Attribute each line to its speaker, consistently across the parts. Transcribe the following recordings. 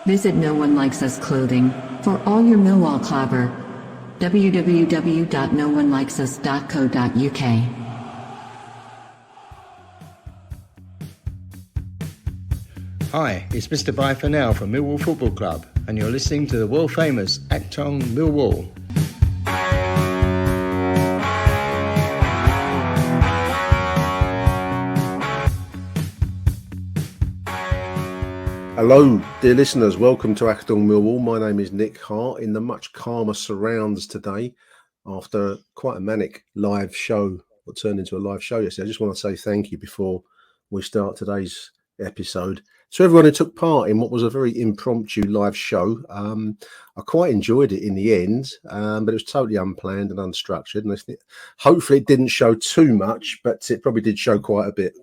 Speaker 1: Visit No One Likes Us Clothing for all your Millwall clobber. www.noonelikes.us.co.uk.
Speaker 2: Hi, it's Mr. Bye for Now from Millwall Football Club, and you're listening to the world famous Achtung Millwall.
Speaker 3: Hello, dear listeners. Welcome to Achtung Millwall. My name is Nick Hart in the much calmer surrounds today after quite a manic live show, what turned into a live show yesterday. I just want to say thank you before we start today's episode to everyone who took part in what was a very impromptu live show. I quite enjoyed it in the end, but it was totally unplanned and unstructured. And hopefully it didn't show too much, but it probably did show quite a bit.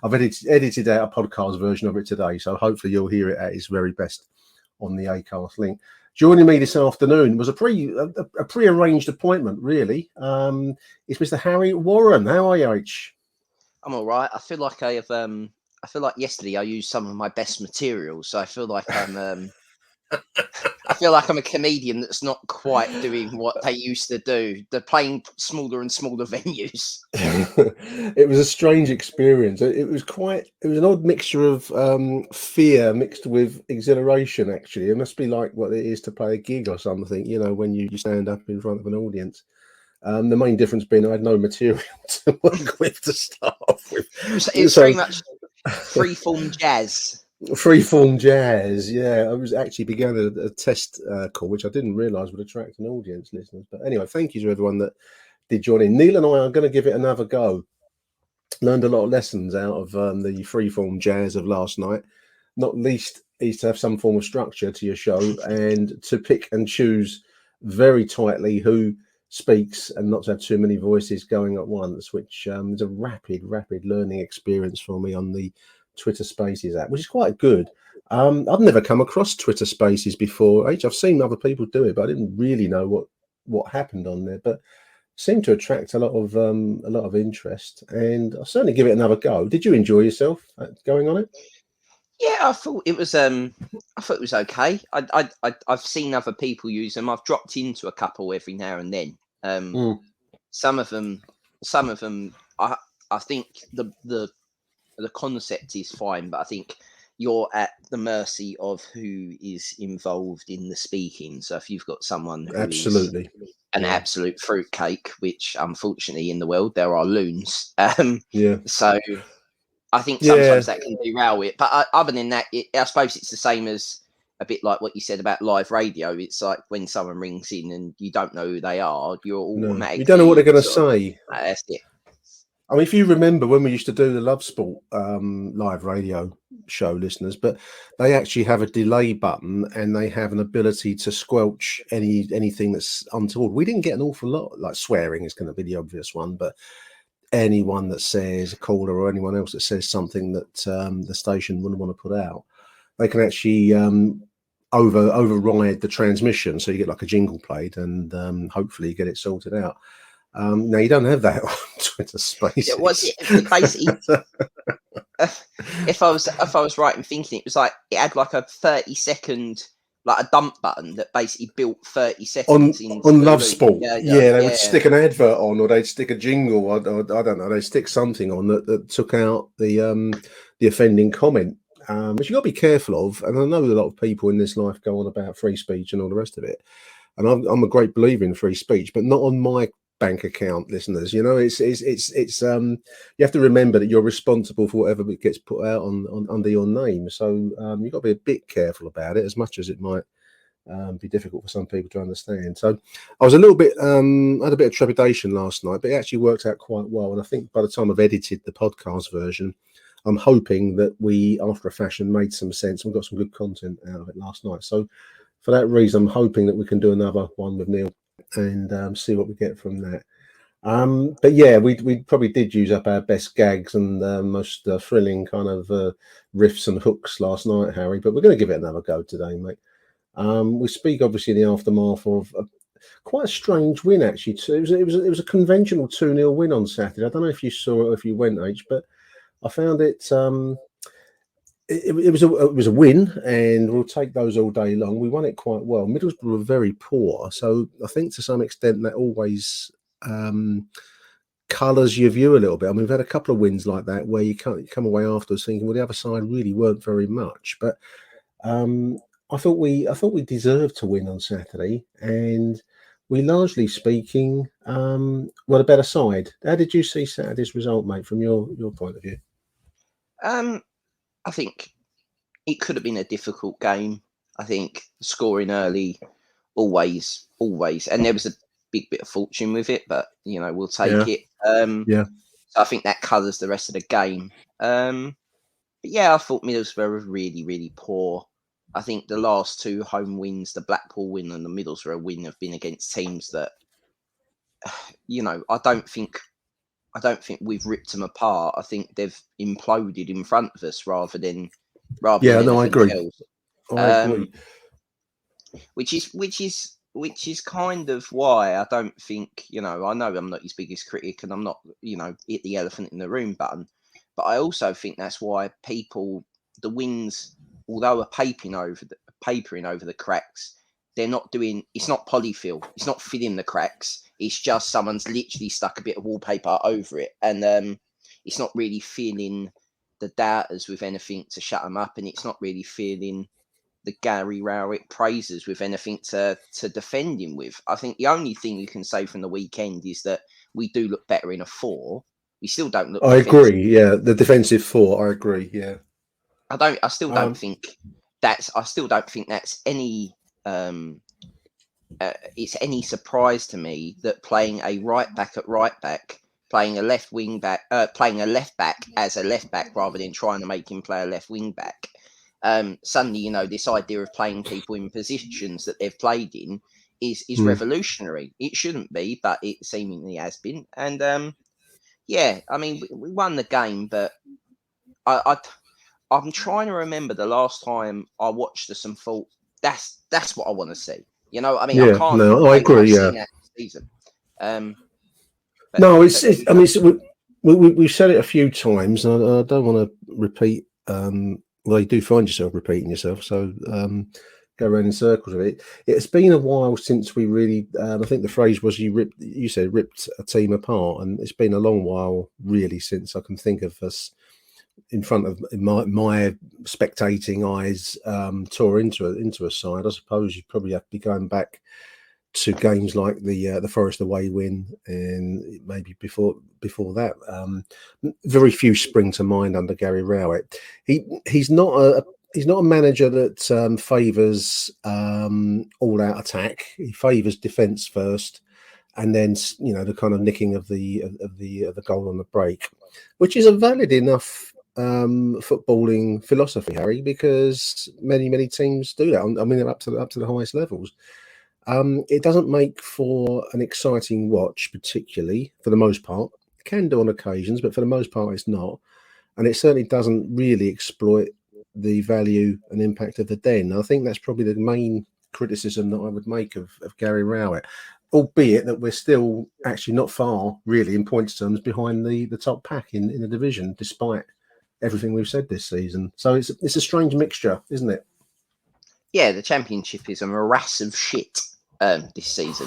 Speaker 3: I've edited out a podcast version of it today, so hopefully you'll hear it at its very best on the Acast link. Joining me this afternoon was a pre-arranged appointment, really. It's Mr. Harry Warren. How are you, H?
Speaker 4: I'm all right. I feel like I feel like yesterday I used some of my best material, so I feel like I'm a comedian that's not quite doing what they used to do. They're playing smaller and smaller venues.
Speaker 3: It was a strange experience. It was an odd mixture of fear mixed with exhilaration, actually. It must be like what it is to play a gig or something, you know, when you stand up in front of an audience. The main difference being I had no material to work with to start off with.
Speaker 4: It's very much freeform jazz.
Speaker 3: Freeform jazz, yeah. I was actually began a test call, which I didn't realise would attract an audience, listeners. But anyway, thank you to everyone that did join in. Neil and I are going to give it another go. Learned a lot of lessons out of the freeform jazz of last night. Not least is to have some form of structure to your show and to pick and choose very tightly who speaks and not to have too many voices going at once, which is a rapid learning experience for me on the Twitter Spaces app, which is quite good. I've never come across Twitter Spaces before. I've seen other people do it, but I didn't really know what happened on there. But it seemed to attract a lot of interest, and I'll certainly give it another go. Did you enjoy yourself going on it?
Speaker 4: Yeah, I thought it was okay. I've seen other people use them. I've dropped into a couple every now and then. Some of them. I think the concept is fine, but I think you're at the mercy of who is involved in the speaking. So if you've got someone who is an absolute fruitcake, which unfortunately in the world there are loons. So I think sometimes that can derail it. But other than that, I suppose it's the same as a bit like what you said about live radio. It's like when someone rings in and you don't know who they are, you're automatically...
Speaker 3: You don't know what they're going to say.
Speaker 4: That's it.
Speaker 3: I mean, if you remember when we used to do the Love Sport live radio show, listeners, but they actually have a delay button and they have an ability to squelch anything that's untoward. We didn't get an awful lot, like swearing is going to be the obvious one, but anyone that says, a caller or anyone else that says something that the station wouldn't want to put out, they can actually override the transmission. So you get like a jingle played and hopefully you get it sorted out. Now you don't have that on Twitter Spaces.
Speaker 4: It was basically, if I was right in thinking, it was like it had like a 30-second, like a dump button that basically built 30 seconds
Speaker 3: on Love Sport. They would stick an advert on, or they'd stick a jingle, or I don't know, they'd stick something on that took out the offending comment, which you got to be careful of. And I know a lot of people in this life go on about free speech and all the rest of it, and I'm a great believer in free speech, but not on my bank account, listeners. You know, it's you have to remember that you're responsible for whatever gets put out on under your name. So you've got to be a bit careful about it, as much as it might be difficult for some people to understand. So I was a little bit I had a bit of trepidation last night, but it actually worked out quite well. And I think by the time I've edited the podcast version, I'm hoping that we, after a fashion, made some sense and got some good content out of it last night. So for that reason, I'm hoping that we can do another one with Neil and see what we get from that. But yeah, we probably did use up our best gags and most thrilling kind of riffs and hooks last night, Harry, but we're going to give it another go today, mate. We speak obviously in the aftermath of quite a strange win, actually. It was a conventional 2-0 win on Saturday. I don't know if you saw it or if you went, H, but I found it it was a win, and we'll take those all day long. We won it quite well. Middlesbrough were very poor, so I think to some extent that always colours your view a little bit. I mean, we've had a couple of wins like that where you come away afterwards thinking, well, the other side really weren't very much. But I thought we deserved to win on Saturday, and we largely speaking were a better side. How did you see Saturday's result, mate, from your point of view?
Speaker 4: I think it could have been a difficult game. I think scoring early always, and there was a big bit of fortune with it, but we'll take it. So I think that colours the rest of the game. But yeah, I thought Middlesbrough were really, really poor. I think the last two home wins, the Blackpool win and the Middlesbrough win, have been against teams that, I don't think we've ripped them apart. I think they've imploded in front of us rather than
Speaker 3: I agree.
Speaker 4: else.
Speaker 3: I agree.
Speaker 4: Which is kind of why I don't think, I know I'm not his biggest critic and I'm not, hit the elephant in the room button, but I also think that's why the wins, although are papering over the cracks, they're not doing. It's not polyfill. It's not filling the cracks. It's just someone's literally stuck a bit of wallpaper over it, and it's not really filling the doubters with anything to shut them up, and it's not really filling the Gary Rowett praisers with anything to defend him with. I think the only thing you can say from the weekend is that we do look better in a 4. We still don't look.
Speaker 3: I agree. Yeah, the defensive 4. I agree. Yeah.
Speaker 4: I still don't think that's any. It's any surprise to me that playing a right back at right back, playing a left wing back, playing a left back as a left back rather than trying to make him play a left wing back. Suddenly, this idea of playing people in positions that they've played in is revolutionary. It shouldn't be, but it seemingly has been. And I mean, we won the game, but I'm trying to remember the last time I watched this and thought that's what I want to see. I mean, I can't.
Speaker 3: No, I agree. Yeah.
Speaker 4: That season.
Speaker 3: No, we've said it a few times, and I don't want to repeat. Well, you do find yourself repeating yourself, so go around in circles with it. It's been a while since we really. I think the phrase was you said ripped a team apart, and it's been a long while really since I can think of us in front of my spectating eyes tore into a side. I suppose you probably have to be going back to games like the Forest away win, and maybe before that. Very few spring to mind under Gary Rowett. He's not a manager that favours all out attack. He favours defence first, and then the kind of nicking of the goal on the break, which is a valid enough footballing philosophy, Harry, because many teams do that. I mean, up to the highest levels. It doesn't make for an exciting watch, particularly for the most part. It can do on occasions, but for the most part, it's not. And it certainly doesn't really exploit the value and impact of the Den. I think that's probably the main criticism that I would make of Gary Rowett, albeit that we're still actually not far, really, in points terms, behind the top pack in the division, despite everything we've said this season. So it's a strange mixture, isn't it?
Speaker 4: Yeah, the Championship is a morass of shit this season.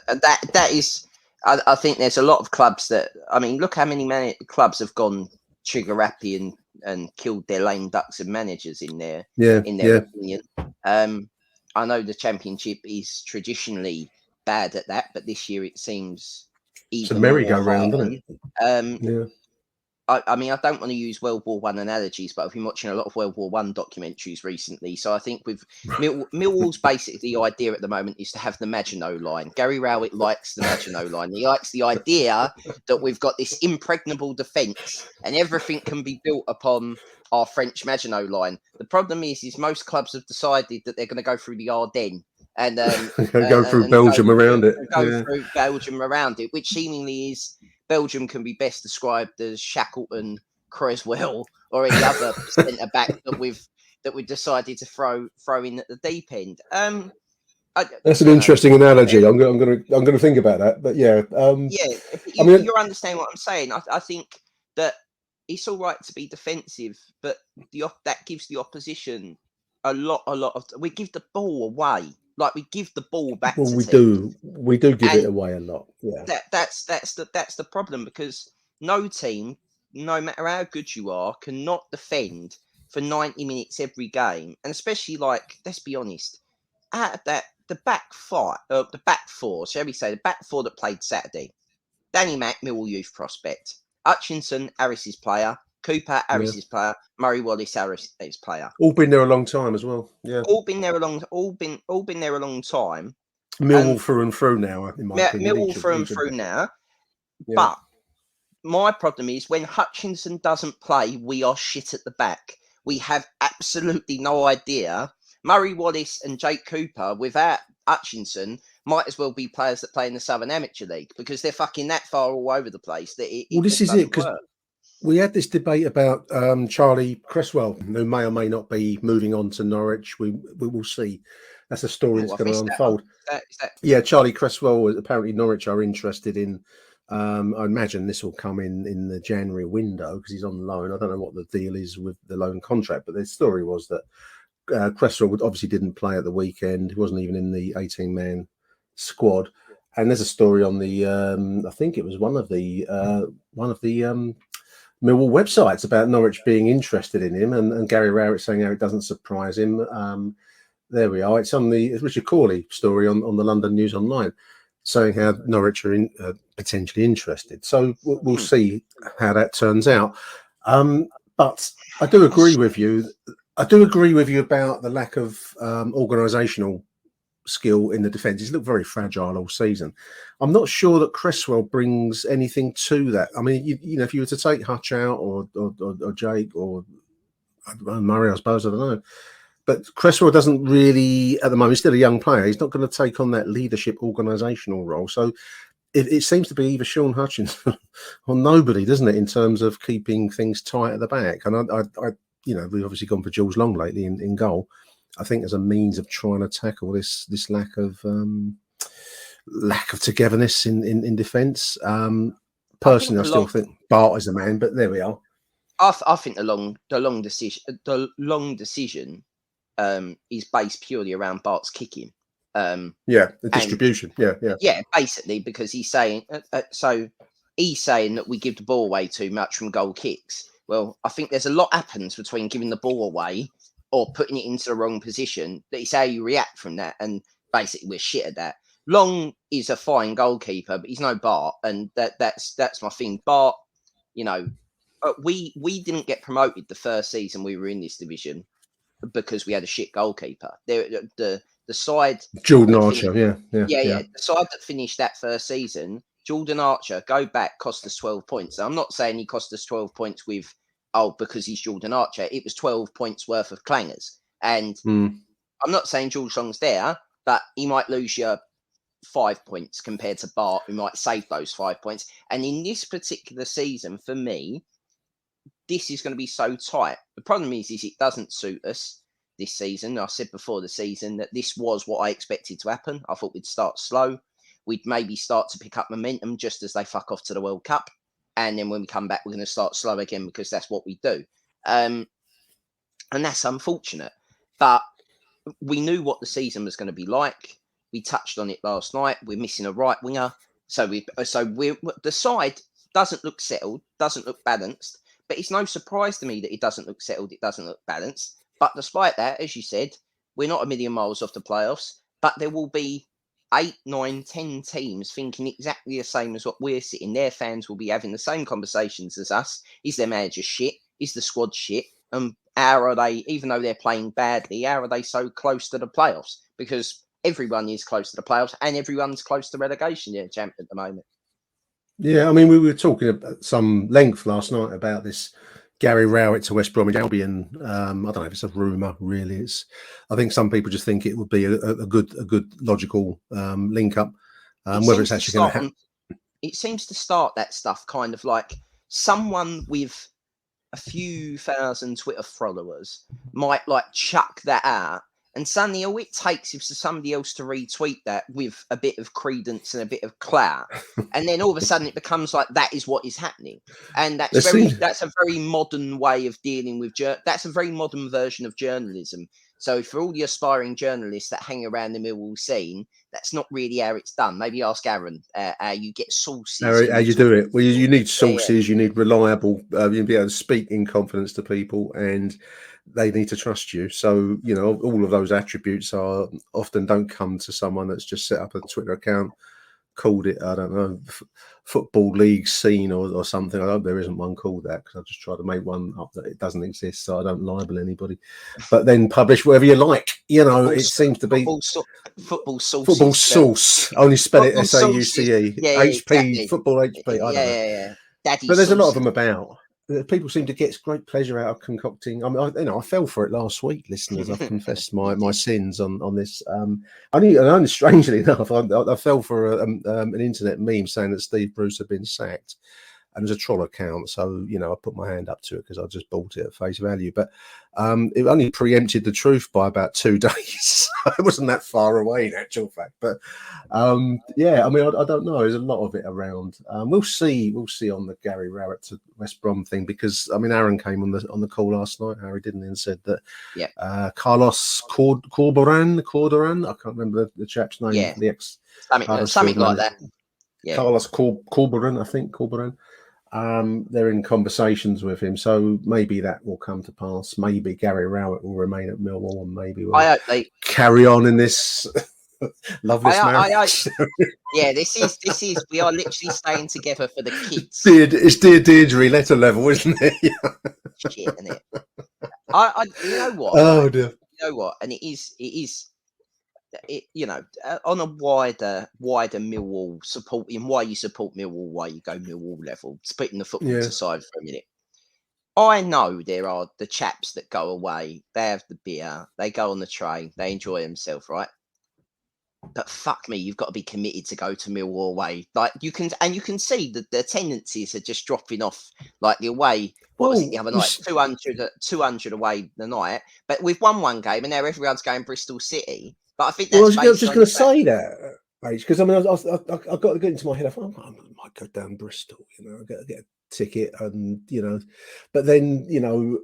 Speaker 4: That is. I think there's a lot of clubs that. I mean, look how many clubs have gone trigger happy and killed their lame ducks and managers in their opinion. I know the Championship is traditionally bad at that, but this year it seems even
Speaker 3: it's a merry-go-round, isn't
Speaker 4: it? I mean, I don't want to use World War I analogies, but I've been watching a lot of World War I documentaries recently. So I think with Millwall's basically the idea at the moment is to have the Maginot Line. Gary Rowett likes the Maginot Line. He likes the idea that we've got this impregnable defence and everything can be built upon our French Maginot Line. The problem is most clubs have decided that they're going to go through the Ardennes and
Speaker 3: go through Belgium around it.
Speaker 4: Go through Belgium around it, which seemingly is. Belgium can be best described as Shackleton, Creswell, or any other centre back that we've decided to throw in at the deep end.
Speaker 3: That's an interesting analogy. I'm going to think about that. But yeah,
Speaker 4: you understand what I'm saying. I think that it's all right to be defensive, but that gives the opposition a lot of. We give the ball away, like we give the ball back
Speaker 3: Well,
Speaker 4: to
Speaker 3: we
Speaker 4: teams.
Speaker 3: do give it
Speaker 4: And
Speaker 3: away a lot. Yeah,
Speaker 4: that's the problem, because no team, no matter how good you are, cannot defend for 90 minutes every game, and especially, like, let's be honest, out of that, the back four, shall we say, the back four that played Saturday: Danny Mack, Millwall youth prospect; Hutchinson, Harris's player; Cooper,
Speaker 3: yeah.
Speaker 4: Harris's player; Murray Wallace, Harris's player.
Speaker 3: All been there a long time as well. Yeah,
Speaker 4: All been there a long time.
Speaker 3: Millwall
Speaker 4: And
Speaker 3: through and through now, in my opinion.
Speaker 4: Millwall through and through now.
Speaker 3: Yeah.
Speaker 4: But my problem is, when Hutchinson doesn't play, we are shit at the back. We have absolutely no idea. Murray Wallace and Jake Cooper, without Hutchinson, might as well be players that play in the Southern Amateur League, because they're fucking that far all over the place that it
Speaker 3: This
Speaker 4: just
Speaker 3: is it,
Speaker 4: doesn't
Speaker 3: because
Speaker 4: work.
Speaker 3: we had this debate about Charlie Cresswell, who may or may not be moving on to Norwich. We will see. That's a story that's going to unfold. Yeah, Charlie Cresswell. Apparently, Norwich are interested in. I imagine this will come in the January window, because he's on loan. I don't know what the deal is with the loan contract, but the story was that Cresswell obviously didn't play at the weekend. He wasn't even in the 18-man squad. And there's a story on the. I think it was one of the Millwall websites about Norwich being interested in him, and Gary Rowett saying how it doesn't surprise him. There we are. It's on the Richard Corley story on the London News Online, saying how Norwich are potentially interested. So we'll see how that turns out. But I do agree with you. I do agree with you about the lack of organisational skill in the defence. He's looked very fragile all season. I'm not sure that Cresswell brings anything to that. I mean, you know, if you were to take Hutch out or Jake or Murray, I suppose, I don't know. But Cresswell doesn't really, at the moment, he's still a young player. He's not going to take on that leadership organisational role. So it seems to be either Sean Hutchinson or nobody, doesn't it, in terms of keeping things tight at the back. And I you know, we've obviously gone for Jules Long lately in goal. I think as a means of trying to tackle this lack of togetherness in defence. Personally, I still think Bart is the man, but there we are.
Speaker 4: I think the long decision is based purely around Bart's kicking.
Speaker 3: The distribution. Yeah,
Speaker 4: basically, because he's saying he's saying that we give the ball away too much from goal kicks. Well, I think there's a lot happens between giving the ball away or putting it into the wrong position. That is how you react from that, and basically we're shit at that. Long is a fine goalkeeper, but he's no Bart, and that's my thing. Bart, you know, we didn't get promoted the first season we were in this division because we had a shit goalkeeper. The side,
Speaker 3: Jordan Archer, yeah.
Speaker 4: The side that finished that first season, Jordan Archer, go back, cost us 12 points. Now, I'm not saying he cost us 12 points because he's Jordan Archer. It was 12 points worth of clangers. And I'm not saying George Long's there, but he might lose you 5 points compared to Bart, who might save those 5 points. And in this particular season, for me, this is going to be so tight. The problem is it doesn't suit us this season. I said before the season that this was what I expected to happen. I thought we'd start slow. We'd maybe start to pick up momentum just as they fuck off to the World Cup. And then when we come back, we're going to start slow again because that's what we do. And that's unfortunate. But we knew what the season was going to be like. We touched on it last night. We're missing a right winger. So the side doesn't look settled, doesn't look balanced. But it's no surprise to me that it doesn't look settled, it doesn't look balanced. But despite that, as you said, we're not a million miles off the playoffs. But there will be 8, 9, 10 teams thinking exactly the same as what we're sitting. Their fans will be having the same conversations as us. Is their manager shit? Is the squad shit? And how are they, even though they're playing badly, how are they so close to the playoffs? Because everyone is close to the playoffs and everyone's close to relegation champ at the moment.
Speaker 3: Yeah, I mean, we were talking at some length last night about this Gary Rowett to West Bromwich Albion. I don't know if it's a rumour, really. I think some people just think it would be a good logical link up. Whether it's actually going to happen.
Speaker 4: It seems to start that stuff kind of like someone with a few thousand Twitter followers might like chuck that out And suddenly all it takes is for somebody else to retweet that with a bit of credence and a bit of clout. And then all of a sudden it becomes like that is what is happening. And that's a very modern way of dealing with that's a very modern version of journalism. So for all the aspiring journalists that hang around the Millwall scene, that's not really how it's done. Maybe ask Aaron how you get sources.
Speaker 3: How you do it? Well, you need sources. You need reliable. You be able to speak in confidence to people, and they need to trust you. So all of those attributes often don't come to someone that's just set up a Twitter account, called it, I don't know, football league scene or something. I hope there isn't one called that, because I just try to make one up that it doesn't exist, so I don't libel anybody. But then publish whatever you like. It seems to be
Speaker 4: football source.
Speaker 3: Football sauce. Only spell it SAUCE.
Speaker 4: Yeah,
Speaker 3: HP.
Speaker 4: exactly.
Speaker 3: Football HP. I don't know.
Speaker 4: Yeah. Daddy
Speaker 3: but there's
Speaker 4: sauce.
Speaker 3: A lot of them about. People seem to get great pleasure out of concocting. I mean, I fell for it last week, listeners. I've confessed my sins on this. Only strangely enough, I fell for an internet meme saying that Steve Bruce had been sacked, and it was a troll account. So I put my hand up to it because I just bought it at face value. But it only preempted the truth by about 2 days. It wasn't that far away in actual fact. But I mean, I don't know. There's a lot of it around. We'll see on the Gary Rowett to West Brom thing, because I mean, Aaron came on the call last night. Harry didn't, and said that Carlos Cordoran, I can't remember the chap's name.
Speaker 4: Yeah,
Speaker 3: the ex
Speaker 4: something like that. Yeah.
Speaker 3: Carlos Cordoran, I think Cordoran. They're in conversations with him, so maybe that will come to pass. Maybe Gary Rowett will remain at Millwall, and maybe we'll carry on in this loveless marriage.
Speaker 4: Yeah, this is. We are literally staying together for the kids.
Speaker 3: It's Dear Deirdre letter level, isn't it?
Speaker 4: Shit, isn't it? You know what?
Speaker 3: Oh dear.
Speaker 4: You know what? And it is. On a wider Millwall supporting why you support Millwall, why you go Millwall level, putting the football aside for a minute. I know there are the chaps that go away, they have the beer, they go on the train, they enjoy themselves, right? But fuck me, you've got to be committed to go to Millwall away. Like you can see that the tendencies are just dropping off. Like the away, what was it the other night? 200 away the night. But we've won one game, and now everyone's going Bristol City. But I think that's
Speaker 3: I was just going to say that, because I mean, I got to get into my head. I thought, I might go down Bristol, get a ticket, and but then the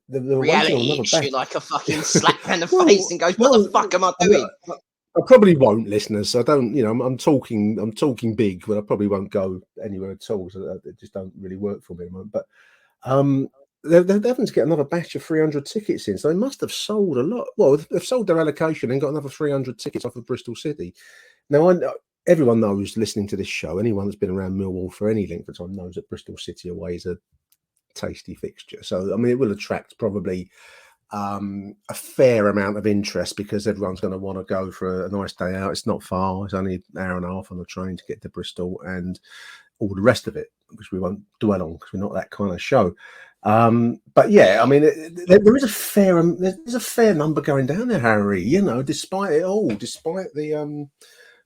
Speaker 4: reality hits you like a fucking slap in the face and goes, "What the fuck am I doing?"
Speaker 3: I probably won't, listeners. I don't, I'm talking big, but I probably won't go anywhere at all. So it just don't really work for me at the moment. But they're having to get another batch of 300 tickets in, so they must have sold a lot. Well, they've sold their allocation and got another 300 tickets off of Bristol City. Now, everyone knows, listening to this show, anyone that's been around Millwall for any length of time knows that Bristol City away is a tasty fixture. So, I mean, it will attract probably a fair amount of interest, because everyone's going to want to go for a nice day out. It's not far. It's only an hour and a half on the train to get to Bristol, and all the rest of it, which we won't dwell on because we're not that kind of show. But yeah, I mean, there is a fair number going down there, Harry. Despite it all, despite the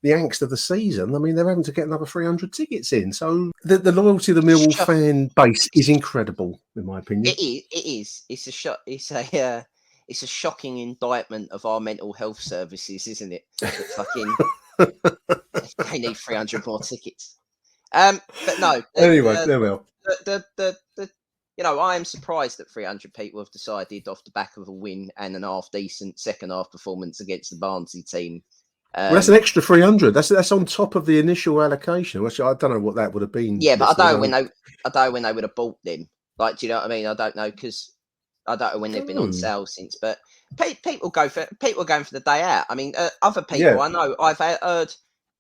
Speaker 3: angst of the season, I mean, they're having to get another 300 tickets in. So the loyalty of the Millwall fan base is incredible, in my opinion.
Speaker 4: It is. It's a shocking indictment of our mental health services, isn't it? Fucking, they need 300 more tickets. But no.
Speaker 3: Anyway, there we are.
Speaker 4: I am surprised that 300 people have decided, off the back of a win and an half decent second half performance against the Barnsley team.
Speaker 3: Well, that's an extra 300. That's on top of the initial allocation, which I don't know what that would have been.
Speaker 4: Yeah, but I don't know when they would have bought them. Like, do you know what I mean? I don't know, because I don't know when they've been on sale since. But people are going for the day out. I mean, other people I know.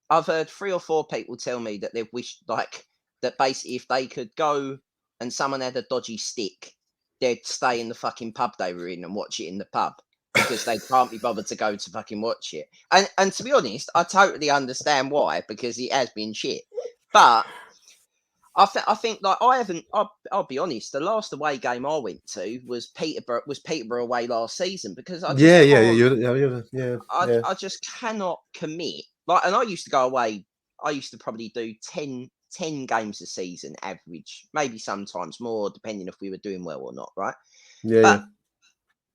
Speaker 4: I've heard 3 or 4 people tell me that they've wished, like, that basically if they could go and someone had a dodgy stick, they'd stay in the fucking pub they were in and watch it in the pub, because they can't be bothered to go to fucking watch it. And to be honest, I totally understand why, because it has been shit. But I think like I'll be honest, the last away game I went to was Peterborough away last season, because I just cannot commit. Like, and I used to go away. I used to probably do 10 games a season average, maybe sometimes more, depending if we were doing well or not, right?
Speaker 3: Yeah.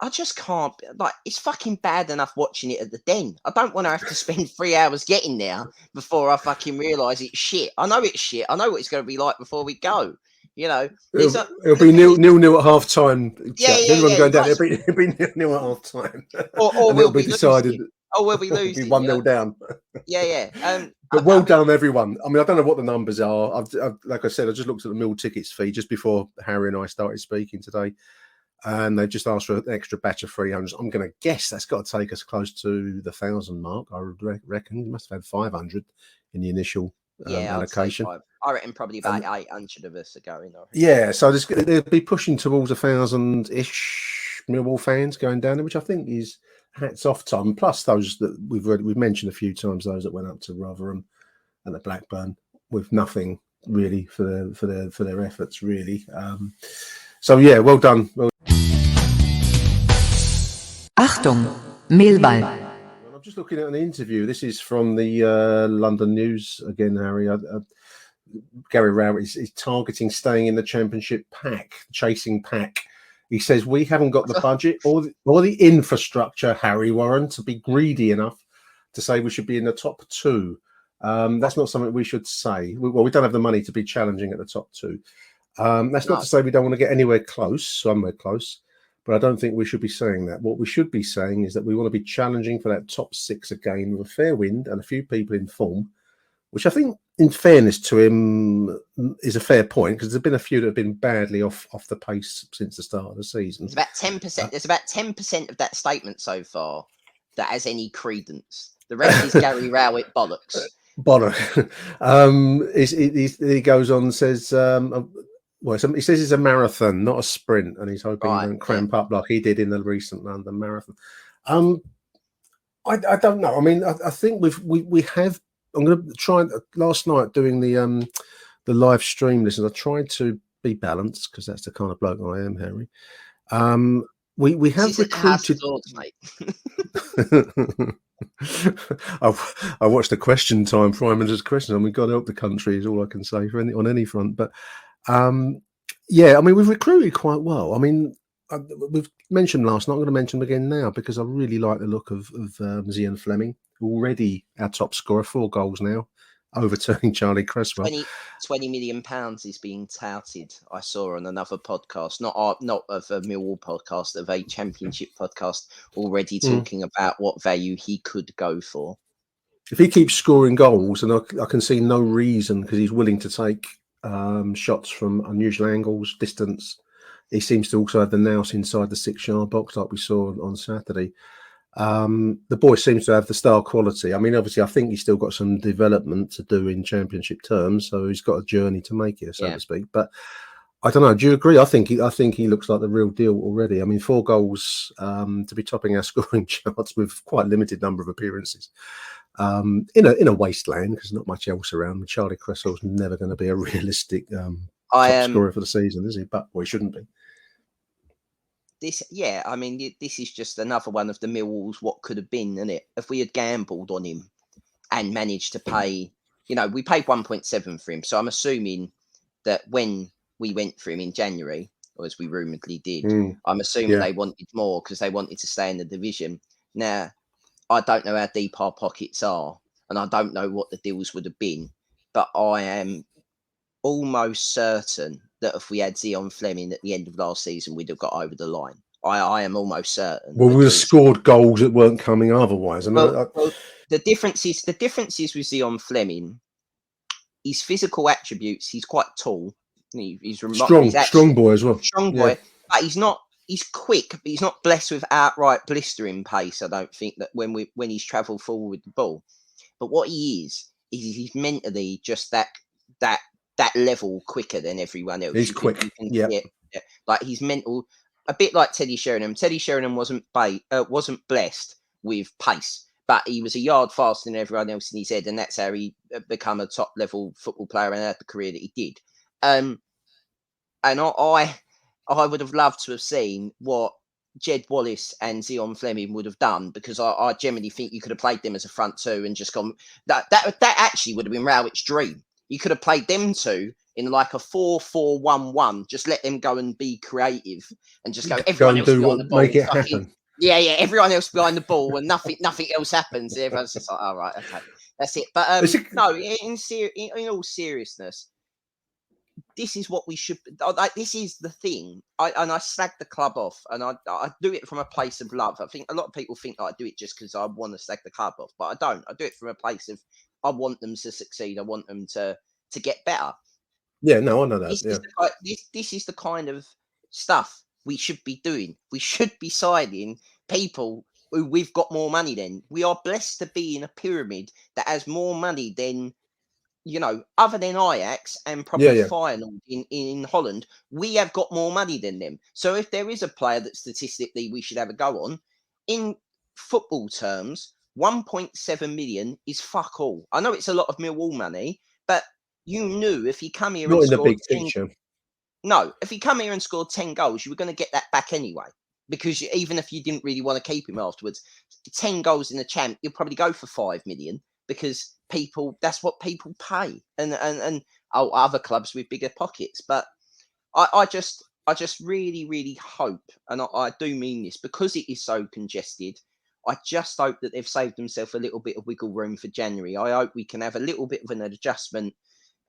Speaker 4: I just can't. Like, it's fucking bad enough watching it at the Den. I don't want to have to spend 3 hours getting there before I fucking realise it's shit. I know it's shit. I know what it's going to be like before we go. You know,
Speaker 3: it'll be nil at half time.
Speaker 4: Yeah.
Speaker 3: Everyone going down. It'll be nil at half time,
Speaker 4: or
Speaker 3: and it'll be decided.
Speaker 4: Oh, we'll be losing.
Speaker 3: It'll be 1-0 down.
Speaker 4: Yeah.
Speaker 3: But well done, everyone. I mean, I don't know what the numbers are. I've, like I said, I just looked at the Mill tickets fee just before Harry and I started speaking today, and they just asked for an extra batch of 300. I'm going to guess that's got to take us close to the 1,000 mark. I reckon you must have had 500 in the initial allocation.
Speaker 4: I reckon probably about 800 of us are going.
Speaker 3: Yeah, so they'll be pushing towards 1,000-ish Millwall fans going down there, which I think is hats off, Tom. Plus those that we've mentioned a few times, those that went up to Rotherham and at Blackburn with nothing really for their efforts, really. So yeah, well done.
Speaker 1: Achtung, Millwall.
Speaker 3: I'm just looking at an interview. This is from the London News again, Harry. Gary Rowett is targeting staying in the Championship pack, chasing pack. He says, we haven't got the budget or the infrastructure, Harry Warren, to be greedy enough to say we should be in the top two. That's not something we should say. We don't have the money to be challenging at the top two. That's not to say we don't want to get somewhere close, but I don't think we should be saying that. What we should be saying is that we want to be challenging for that top six again with a fair wind and a few people in form, which I think, in fairness to him, is a fair point, because there's been a few that have been badly off the pace since the start of the season.
Speaker 4: It's about 10%. There's about 10% of that statement so far that has any credence. The rest is Gary Rowett bollocks.
Speaker 3: He goes on and says, he says it's a marathon, not a sprint, and he's hoping he won't cramp up like he did in the recent London Marathon. I don't know. I mean, I think we have. I'm going to try. Last night doing the live stream listen, I tried to be balanced because that's the kind of bloke I am, Harry. We have recruited.
Speaker 4: Mate.
Speaker 3: I watched the question time, Prime Minister's question. I mean, God help the country is all I can say on any front. But yeah, I mean, we've recruited quite well. I mean, we've mentioned last night. I'm going to mention them again now because I really like the look of Zian Fleming. Already our top scorer, 4 goals now, overturning Charlie Cresswell.
Speaker 4: £20 million is being touted. I saw on another podcast, not of a Millwall podcast, of a Championship podcast, already talking about what value he could go for.
Speaker 3: If he keeps scoring goals, and I can see no reason, because he's willing to take shots from unusual angles, distance. He seems to also have the nous inside the 6-yard box, like we saw on Saturday. The boy seems to have the star quality. I mean, obviously, I think he's still got some development to do in Championship terms, so he's got a journey to make here, so to speak. But I don't know. Do you agree? I think he looks like the real deal already. I mean, 4 goals to be topping our scoring charts with quite a limited number of appearances in a wasteland, because there's not much else around. Charlie Cresswell's never going to be a realistic top scorer for the season, is he? But he shouldn't be.
Speaker 4: This is just another one of the Millwall's what could have been, isn't it? If we had gambled on him and managed to pay, we paid 1.7 for him. So I'm assuming that when we went for him in January, or as we rumouredly did, I'm assuming they wanted more because they wanted to stay in the division. Now, I don't know how deep our pockets are, and I don't know what the deals would have been, but I am almost certain that if we had Zion Fleming at the end of last season, we'd have got over the line. I am almost certain.
Speaker 3: Well, we'd have scored goals that weren't coming otherwise.
Speaker 4: The difference is with Zion Fleming, his physical attributes. He's quite tall. He's
Speaker 3: strong boy as well.
Speaker 4: Strong boy, but he's not. He's quick, but he's not blessed with outright blistering pace. I don't think that when he's travelled forward with the ball. But what he is he's mentally just that level quicker than everyone else.
Speaker 3: He's quick.
Speaker 4: Like he's mental, a bit like Teddy Sheringham. Teddy Sheringham wasn't blessed with pace, but he was a yard faster than everyone else in his head, and that's how he become a top level football player and had the career that he did. And I would have loved to have seen what Jed Wallace and Zion Fleming would have done, because I generally think you could have played them as a front two and just gone. That actually would have been Rowett's dream. You could have played them two in like a 4-4-1-1. Just let them go and be creative and just go.
Speaker 3: Go
Speaker 4: Everyone
Speaker 3: and
Speaker 4: else
Speaker 3: do
Speaker 4: behind the
Speaker 3: what,
Speaker 4: ball.
Speaker 3: make it happen.
Speaker 4: Yeah, everyone else behind the ball, and nothing else happens. Everyone's just like, all right, okay, that's it. But no, in all seriousness, this is what we should. Like, this is the thing. I slag the club off, and I do it from a place of love. I think a lot of people think I do it just because I want to slag the club off, but I don't. I do it from a place of I want them to succeed. I want them to get better.
Speaker 3: Yeah, no, I know that.
Speaker 4: This is the kind of stuff we should be doing. We should be signing people who we've got more money than. We are blessed to be in a pyramid that has more money than, other than Ajax and probably Feyenoord in Holland. We have got more money than them. So if there is a player that statistically we should have a go on, in football terms, 1.7 million is fuck all. I know it's a lot of Millwall money, but you knew if he come here
Speaker 3: Not
Speaker 4: and
Speaker 3: in the
Speaker 4: scored
Speaker 3: big picture.
Speaker 4: No, if he come here and scored 10 goals, you were going to get that back anyway. Because even if you didn't really want to keep him afterwards, 10 goals in the champ, you'll probably go for 5 million because that's what people pay. And other clubs with bigger pockets. But I just really, really hope, and I do mean this, because it is so congested, I just hope that they've saved themselves a little bit of wiggle room for January. I hope we can have a little bit of an adjustment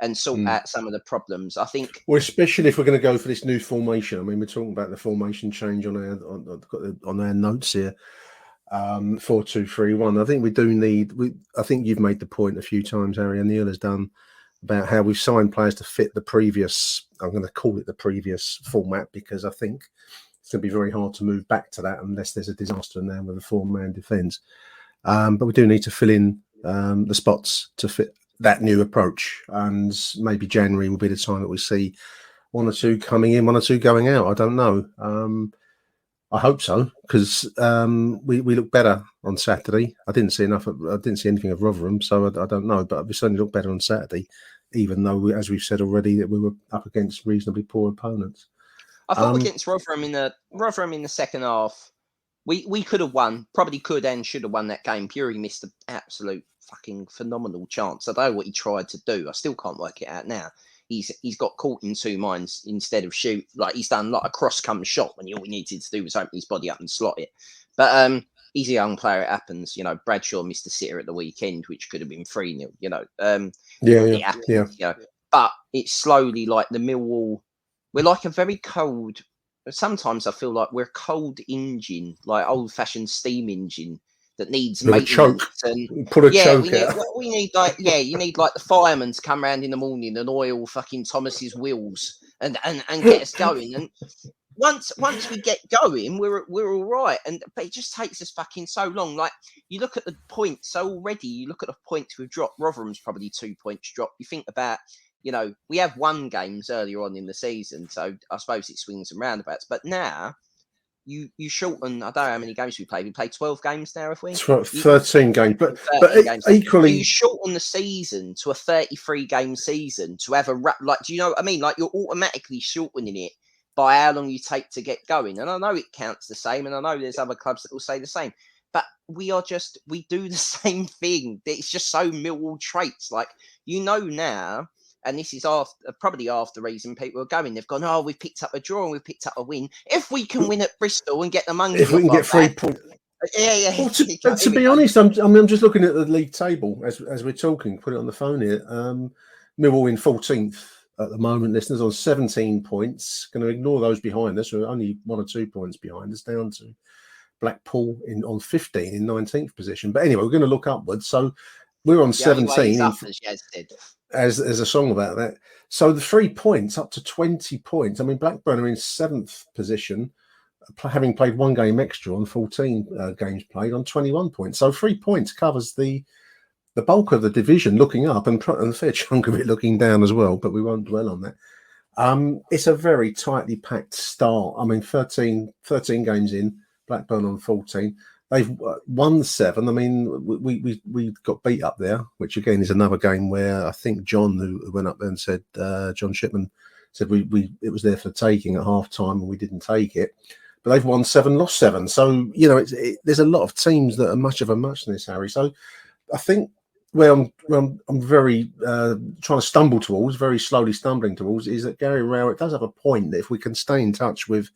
Speaker 4: and sort out some of the problems. I think,
Speaker 3: well, especially if we're going to go for this new formation. I mean, we're talking about the formation change on our notes here. 4-2-3-1. I think we do need. I think you've made the point a few times, Harry, and Neil has done, about how we've signed players to fit the previous. I'm going to call it the previous format, because I think it's going to be very hard to move back to that unless there's a disaster now with a 4-man defence. But we do need to fill in the spots to fit that new approach, and maybe January will be the time that we see 1 or 2 coming in, 1 or 2 going out. I don't know. I hope so, because we look better on Saturday. I didn't see anything of Rotherham, so I don't know, but we certainly look better on Saturday, even though, as we've said already, that we were up against reasonably poor opponents.
Speaker 4: I thought against Rotherham in the second half, we could have won, probably could and should have won that game. Puri missed an absolute fucking phenomenal chance. I don't know what he tried to do. I still can't work it out now. He's got caught in 2 minds instead of shoot. Like, he's done like a cross-come shot when all he needed to do was open his body up and slot it. But he's a young player. It happens. Bradshaw missed a sitter at the weekend, which could have been 3-0. It happens. But it's slowly like the Millwall. We're like a very cold. Sometimes I feel like we're a cold engine, like old-fashioned steam engine that needs maintenance.
Speaker 3: Choke.
Speaker 4: And
Speaker 3: put a choke out.
Speaker 4: We need you need like the firemen to come round in the morning and oil fucking Thomas's wheels and get us going. And once we get going, we're all right. But it just takes us fucking so long. Like, you look at the points. So already you look at the points we've dropped. Rotherham's probably 2 points dropped. You think about, we have won games earlier on in the season, so I suppose it swings and roundabouts. But now you shorten. I don't know how many games we played. We played 12 games now, have we?
Speaker 3: 13 games. But
Speaker 4: games.
Speaker 3: Equally,
Speaker 4: so you shorten the season to a 33-game season to have a like. Do you know what I mean? Like, you're automatically shortening it by how long you take to get going. And I know it counts the same, and I know there's other clubs that will say the same. But we do the same thing. It's just so Millwall traits. Like, now. And this is probably half the reason people are going. They've gone, oh, we've picked up a draw and we've picked up a win. If we can win at Bristol and get the monkey,
Speaker 3: if we can get 3 points.
Speaker 4: Yeah.
Speaker 3: Well, to be honest, I'm just looking at the league table as we're talking. Put it on the phone here. Millwall in 14th at the moment. Listeners, on 17 points. Going to ignore those behind us. We're only 1 or 2 points behind us, down to Blackpool on 15 in 19th position. But anyway, we're going to look upwards. So we're on 17. As a song about that. So the 3 points up to 20 points. I mean, Blackburn are in 7th position, having played 1 game extra on 14 games played on 21 points. So 3 points covers the bulk of the division looking up, and a fair chunk of it looking down as well, but we won't dwell on that. It's a very tightly packed start. I mean, 13 games in, Blackburn on 14. They've won 7. I mean, we got beat up there, which again is another game where I think John, who went up there and said, John Shipman said it was there for the taking at half time and we didn't take it. But they've won 7, lost 7. So, there's a lot of teams that are much of a muchness, Harry. So I think I'm very trying to stumble towards, very slowly stumbling towards, is that Gary Rowett does have a point that if we can stay in touch with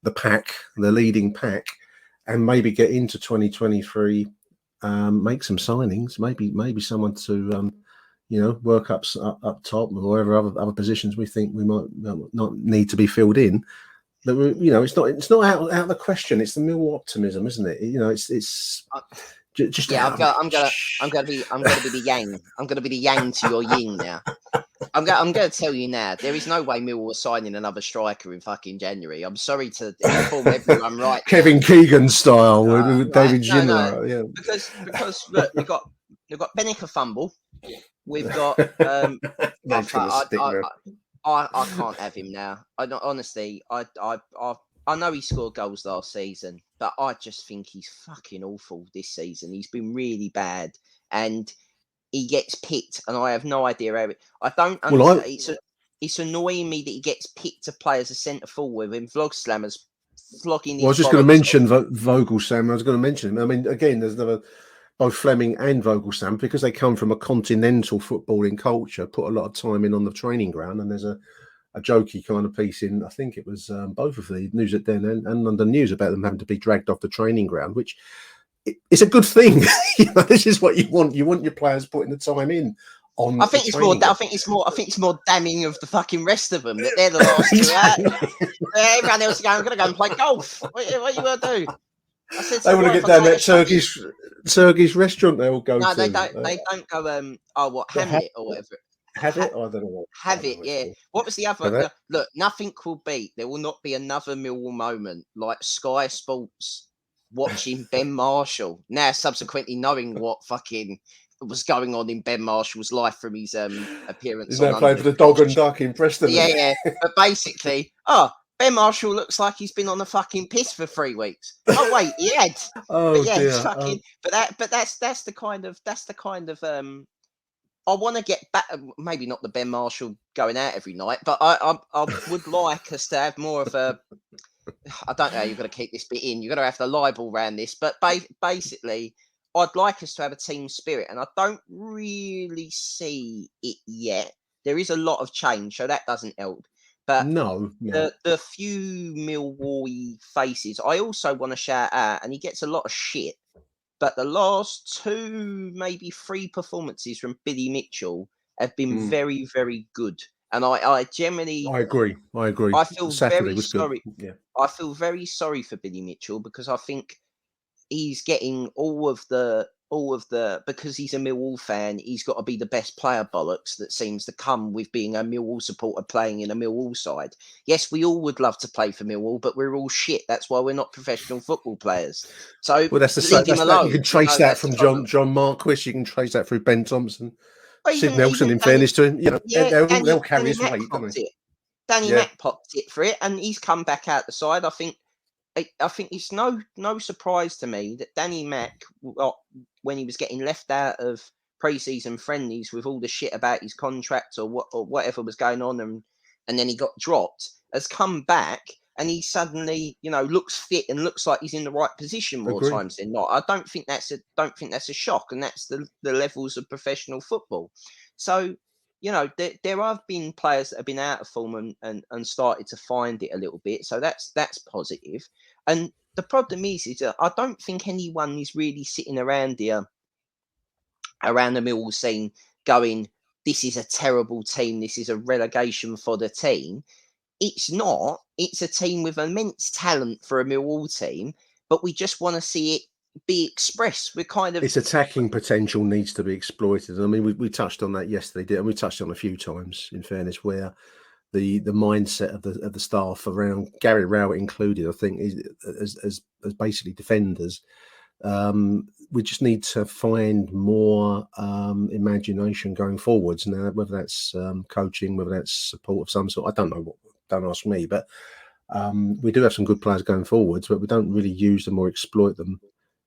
Speaker 3: the pack, the leading pack, and maybe get into 2023, make some signings, maybe someone to work up top or wherever other positions we think we might not need to be filled in. That it's not out of the question. It's the Millwall optimism, isn't it? It's just
Speaker 4: I'm gonna be the yang. I'm gonna be the yang to your yin now. I'm going to tell you now, there is no way Millwall are signing another striker in fucking January. I'm sorry to inform everyone right
Speaker 3: Kevin Keegan style with David Ginola. Yeah.
Speaker 4: Because look, we've got Benica Fumble. We've got I can't have him now. Honestly, I know he scored goals last season, but I just think he's fucking awful this season. He's been really bad, and he gets picked, and I have no idea how. I don't understand. It's annoying me that he gets picked to play as a centre forward when Vlogslammer's flogging.
Speaker 3: Well, I was just going to mention Vogelsam. I was going to mention him. I mean, again, there's both Fleming and Vogelsam, because they come from a continental footballing culture, put a lot of time in on the training ground, and there's a jokey kind of piece in, I think it was both of the News at Den and London News, about them having to be dragged off the training ground, which it's a good thing. This is what you want. You want your players putting the time in. I think
Speaker 4: it's more damning of the fucking rest of them that they're the last two out. Everyone else is going, I'm going to go and play golf. What are you going to do? I said,
Speaker 3: they want to get down that Sergey's restaurant they will go to.
Speaker 4: No, they don't go, Hamlet or whatever.
Speaker 3: Have it? I don't know.
Speaker 4: Have it, yeah. What was the other? Look, nothing will beat. There will not be another Millwall moment like Sky Sports watching Ben Marshall. Now, subsequently knowing what fucking was going on in Ben Marshall's life from his appearance.
Speaker 3: He's now playing for the Dog and Duck in Preston.
Speaker 4: Yeah. But basically, Ben Marshall looks like he's been on the fucking piss for 3 weeks. Oh wait, he had.
Speaker 3: Oh,
Speaker 4: but yeah,
Speaker 3: dear.
Speaker 4: It's fucking. But that's the kind of. I want to get back. Maybe not the Ben Marshall going out every night, but I would like us to have more of a. I don't know how you're going to keep this bit in. You're going to have the libel around this, but basically, I'd like us to have a team spirit, and I don't really see it yet. There is a lot of change, so that doesn't help. But
Speaker 3: no.
Speaker 4: The few Millwall faces, I also want to shout out, and he gets a lot of shit. But the last 2, maybe 3 performances from Billy Mitchell have been very, very good. And I generally...
Speaker 3: I agree.
Speaker 4: I feel
Speaker 3: Saturday
Speaker 4: very sorry.
Speaker 3: Yeah.
Speaker 4: I feel very sorry for Billy Mitchell, because I think he's getting all of the because he's a Millwall fan, he's got to be the best player bollocks that seems to come with being a Millwall supporter playing in a Millwall side. Yes, we all would love to play for Millwall, but we're all shit. That's why we're not professional football players. So
Speaker 3: that's you can trace that from John Marquis. You can trace that through Ben Thompson. Sid Nelson, in fairness to him, they'll carry his weight, don't they?
Speaker 4: Danny Mack popped it for it, and he's come back out the side. I think it's no surprise to me that Danny Mack, when he was getting left out of pre-season friendlies with all the shit about his contract or whatever was going on, and then he got dropped, has come back and he suddenly, looks fit and looks like he's in the right position more times than not. I don't think that's a shock, and that's the levels of professional football. So, there have been players that have been out of form and started to find it a little bit. So that's positive. And the problem is that I don't think anyone is really sitting around here, around the Millwall scene, going, this is a terrible team. This is a relegation for the team. It's not. It's a team with immense talent for a Millwall team, but we just want to see it be expressed. Its
Speaker 3: attacking potential needs to be exploited. I mean, we touched on that yesterday, and we touched on a few times, in fairness, where the mindset of the staff around Gary Rowett included, I think, is as basically defenders. We just need to find more imagination going forwards. Now, whether that's coaching, whether that's support of some sort, I don't know. Don't ask me, but we do have some good players going forwards, but we don't really use them or exploit them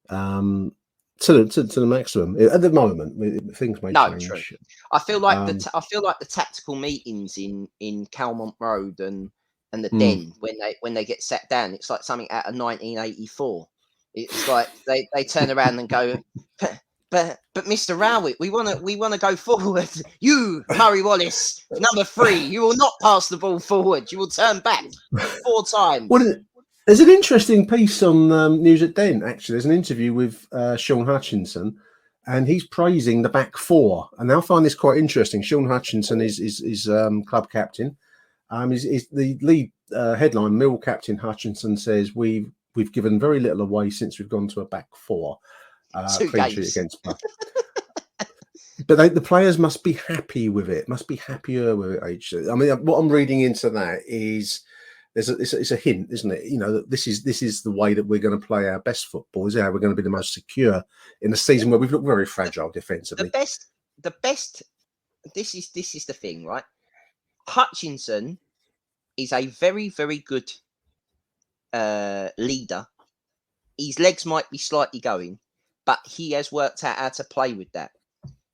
Speaker 3: to the maximum at the moment. Things may change.
Speaker 4: True. I feel like the tactical meetings in Calmont Road and the Den when they get sat down, it's like something out of 1984. It's like they turn around and go, But Mr. Rowett, we want to go forward. You, Murray Wallace, number 3, you will not pass the ball forward. You will turn back 4 times.
Speaker 3: Well, there's an interesting piece on News at Den. Actually, there's an interview with Sean Hutchinson, and he's praising the back 4. And I find this quite interesting. Sean Hutchinson is club captain. Is the lead headline. Mill captain Hutchinson says we've given very little away since we've gone to a back 4.
Speaker 4: 2
Speaker 3: clean
Speaker 4: games.
Speaker 3: sheet against Bath. But the players must be happy with it. Must be happier with it. I mean, what I'm reading into that is it's a hint, isn't it? You know, that this is the way that we're going to play our best football. Is how we're going to be the most secure in a season where we've looked very fragile defensively.
Speaker 4: The best. This is the thing, right? Hutchinson is a very, very good leader. His legs might be slightly going, but he has worked out how to play with that.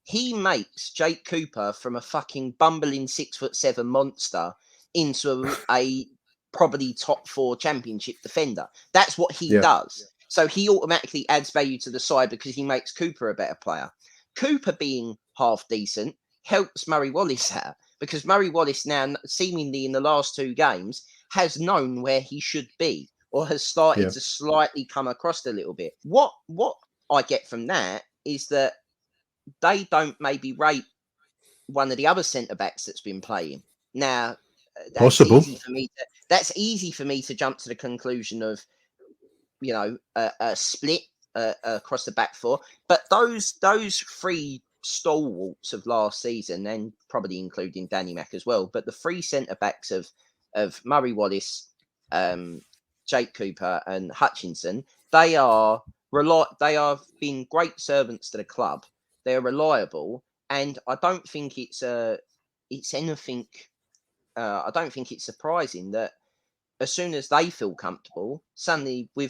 Speaker 4: He makes Jake Cooper from a fucking bumbling 6'7" monster into a probably top 4 championship defender. That's what he does. So he automatically adds value to the side because he makes Cooper a better player. Cooper being half decent helps Murray Wallace out because Murray Wallace now, seemingly in the last 2 games, has known where he should be or has started to slightly come across a little bit. What I get from that is that they don't maybe rate one of the other centre-backs that's been playing. Now,
Speaker 3: possible.
Speaker 4: That's easy for me to jump to the conclusion of, you know, a split across the back 4. But those 3 stalwarts of last season, and probably including Danny Mack as well, but the 3 centre-backs of Murray Wallace, Jake Cooper and Hutchinson, they have been great servants to the club. They're reliable, and I don't think it's anything. I don't think it's surprising that as soon as they feel comfortable, suddenly we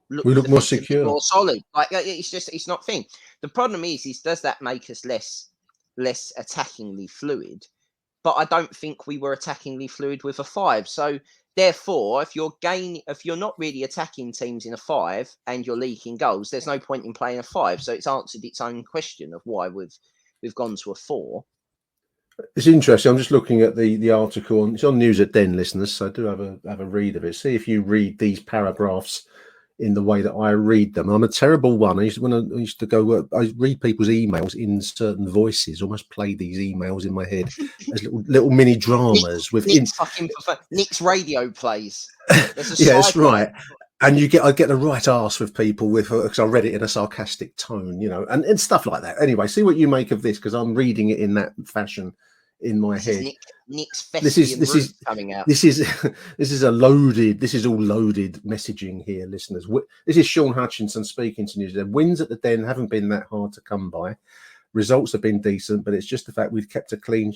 Speaker 4: look more secure, more solid. Like it's not thing. The problem is does that make us less attackingly fluid? But I don't think we were attackingly fluid with a 5. So therefore, if you're not really attacking teams in a 5 and you're leaking goals, there's no point in playing a 5. So it's answered its own question of why we've gone to a 4.
Speaker 3: It's interesting. I'm just looking at the article. It's on News at Den, listeners. So do have a read of it. See if you read these paragraphs in the way that I read them. I'm a terrible one. I used to go. I read people's emails in certain voices. Almost play these emails in my head as little mini dramas
Speaker 4: Nick's radio plays.
Speaker 3: Yeah, that's right. And I get the right arse with people because I read it in a sarcastic tone, you know, and stuff like that. Anyway, see what you make of this because I'm reading it in that fashion in my head.
Speaker 4: Nick's
Speaker 3: this is
Speaker 4: coming out.
Speaker 3: This is all loaded messaging here, listeners. This is Sean Hutchinson speaking to New Zealand. Wins at the Den haven't been that hard to come by. Results have been decent, but it's just the fact we kept a clean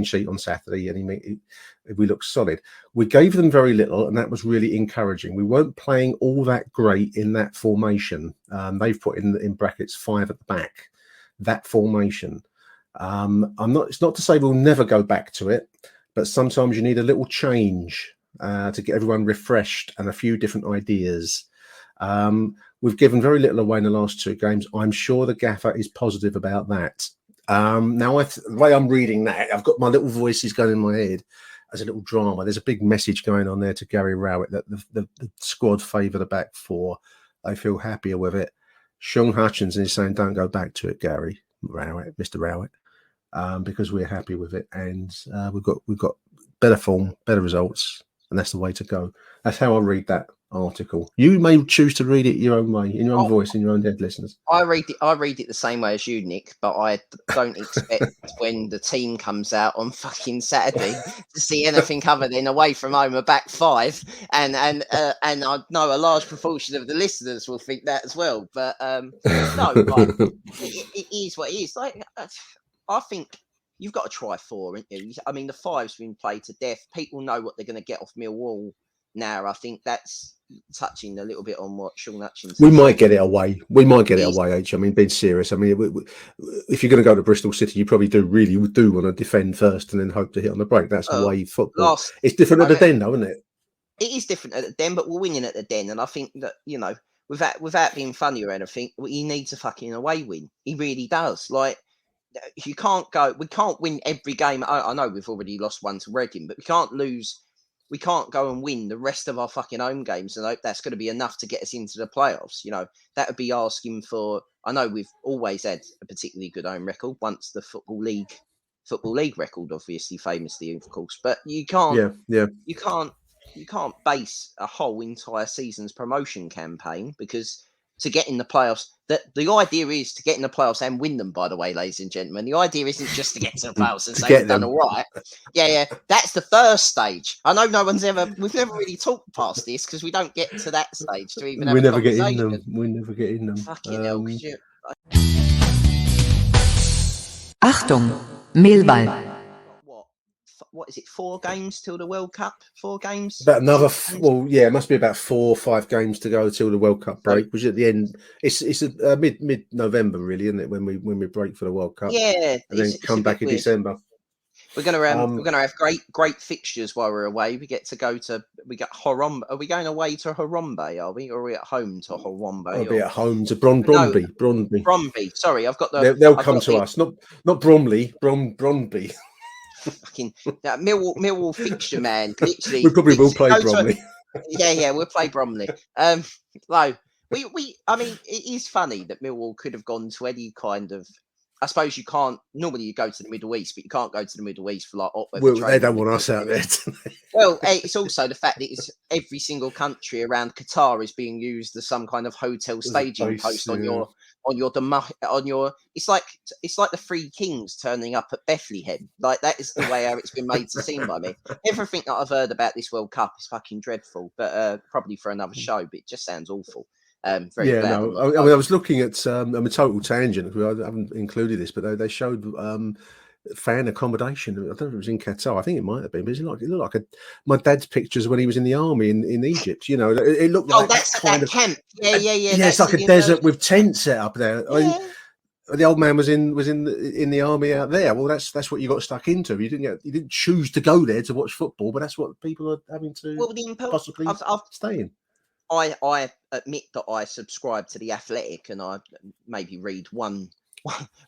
Speaker 3: sheet on Saturday, and we looked solid. We gave them very little, and that was really encouraging. We weren't playing all that great in that formation. They've put in brackets 5 at the back. That formation. It's not to say we'll never go back to it, but sometimes you need a little change to get everyone refreshed and a few different ideas. We've given very little away in the last 2 games. I'm sure the gaffer is positive about that. Now, the way I'm reading that, I've got my little voices going in my head as a little drama. There's a big message going on there to Gary Rowett that the squad favour the back 4. They feel happier with it. Sean Hutchinson is saying, don't go back to it, Gary Rowett, Mr. Rowett, because we're happy with it. And we've got better form, better results, and that's the way to go. That's how I read that article. You may choose to read it your own way, in your own voice, in your own head, listeners.
Speaker 4: I read it the same way as you, Nick, but I don't expect when the team comes out on fucking Saturday to see anything other than away from home a back 5, and I know a large proportion of the listeners will think that as well. But no, like, it is what it is. Like, I think you've got to try 4, haven't you? I mean, the 5's been played to death. People know what they're going to get off Millwall now. I think that's touching a little bit on what Sean Hutchinson.
Speaker 3: We might get it away. H. I mean, being serious. I mean, if you're going to go to Bristol City, you probably do want to defend first and then hope to hit on the break. That's the way football. It's different at the Den, though, isn't it?
Speaker 4: It is different at the Den, but we're winning at the Den, and I think that, you know, without being funny or anything, he needs a fucking away win. He really does. Like, we can't win every game. I know we've already lost one to Reading, but we can't go and win the rest of our fucking home games and hope that's going to be enough to get us into the playoffs. You know, that would be asking for. I know we've always had a particularly good home record. Once the Football League record, obviously famously, of course, but you can't.
Speaker 3: Yeah.
Speaker 4: You can't base a whole entire season's promotion campaign because to get in the playoffs, the idea is to get in the playoffs and win them, by the way, ladies and gentlemen. The idea isn't just to get to the playoffs and say we've done all right. Yeah. That's the first stage. I know we've never really talked past this because we don't get to that stage to even have a conversation.
Speaker 3: We never get in them.
Speaker 4: Fucking hell.
Speaker 1: Achtung, Millwall.
Speaker 4: What is it? 4 games till the World Cup? 4 games?
Speaker 3: About another. It must be about 4 or 5 games to go till the World Cup break, which at the end, it's mid November, really, isn't it? When we break for the World Cup,
Speaker 4: yeah,
Speaker 3: and then come back in December.
Speaker 4: We're gonna have great fixtures while we're away. We got Harambe. Are we going away to Harambe? Are we, or are we at home to Harambe?
Speaker 3: I'll be at home to Bromby.
Speaker 4: Bromby. Sorry, I've got the.
Speaker 3: They'll come to us. Not Bromley. Bromby.
Speaker 4: Fucking that Millwall fixture, man. Literally,
Speaker 3: we probably will play Bromley.
Speaker 4: Yeah, we'll play Bromley. No, we. I mean, it is funny that Millwall could have gone to any kind of. I suppose you can't. Normally, you go to the Middle East, but you can't go to the Middle East for like.
Speaker 3: Well, they don't want us out there.
Speaker 4: Well, it's also the fact that it's every single country around Qatar is being used as some kind of hotel staging post on your. It's like the Three Kings turning up at Bethlehem. Like that is the way how it's been made to seem by me. Everything that I've heard about this World Cup is fucking dreadful, but probably for another show. But it just sounds awful. I
Speaker 3: was looking at I'm a total tangent. I haven't included this, but they showed fan accommodation. I don't know if it was in Qatar. I think it might have been, but it looked like my dad's pictures when he was in the army in Egypt. You know, it looked like
Speaker 4: that's that camp. Yeah.
Speaker 3: Yeah, it's like a desert with tents set up there. Yeah. I mean, the old man was in the army out there. Well, that's what you got stuck into. You didn't choose to go there to watch football, but that's what people are having to possibly stay in.
Speaker 4: I admit that I subscribe to The Athletic and I maybe read one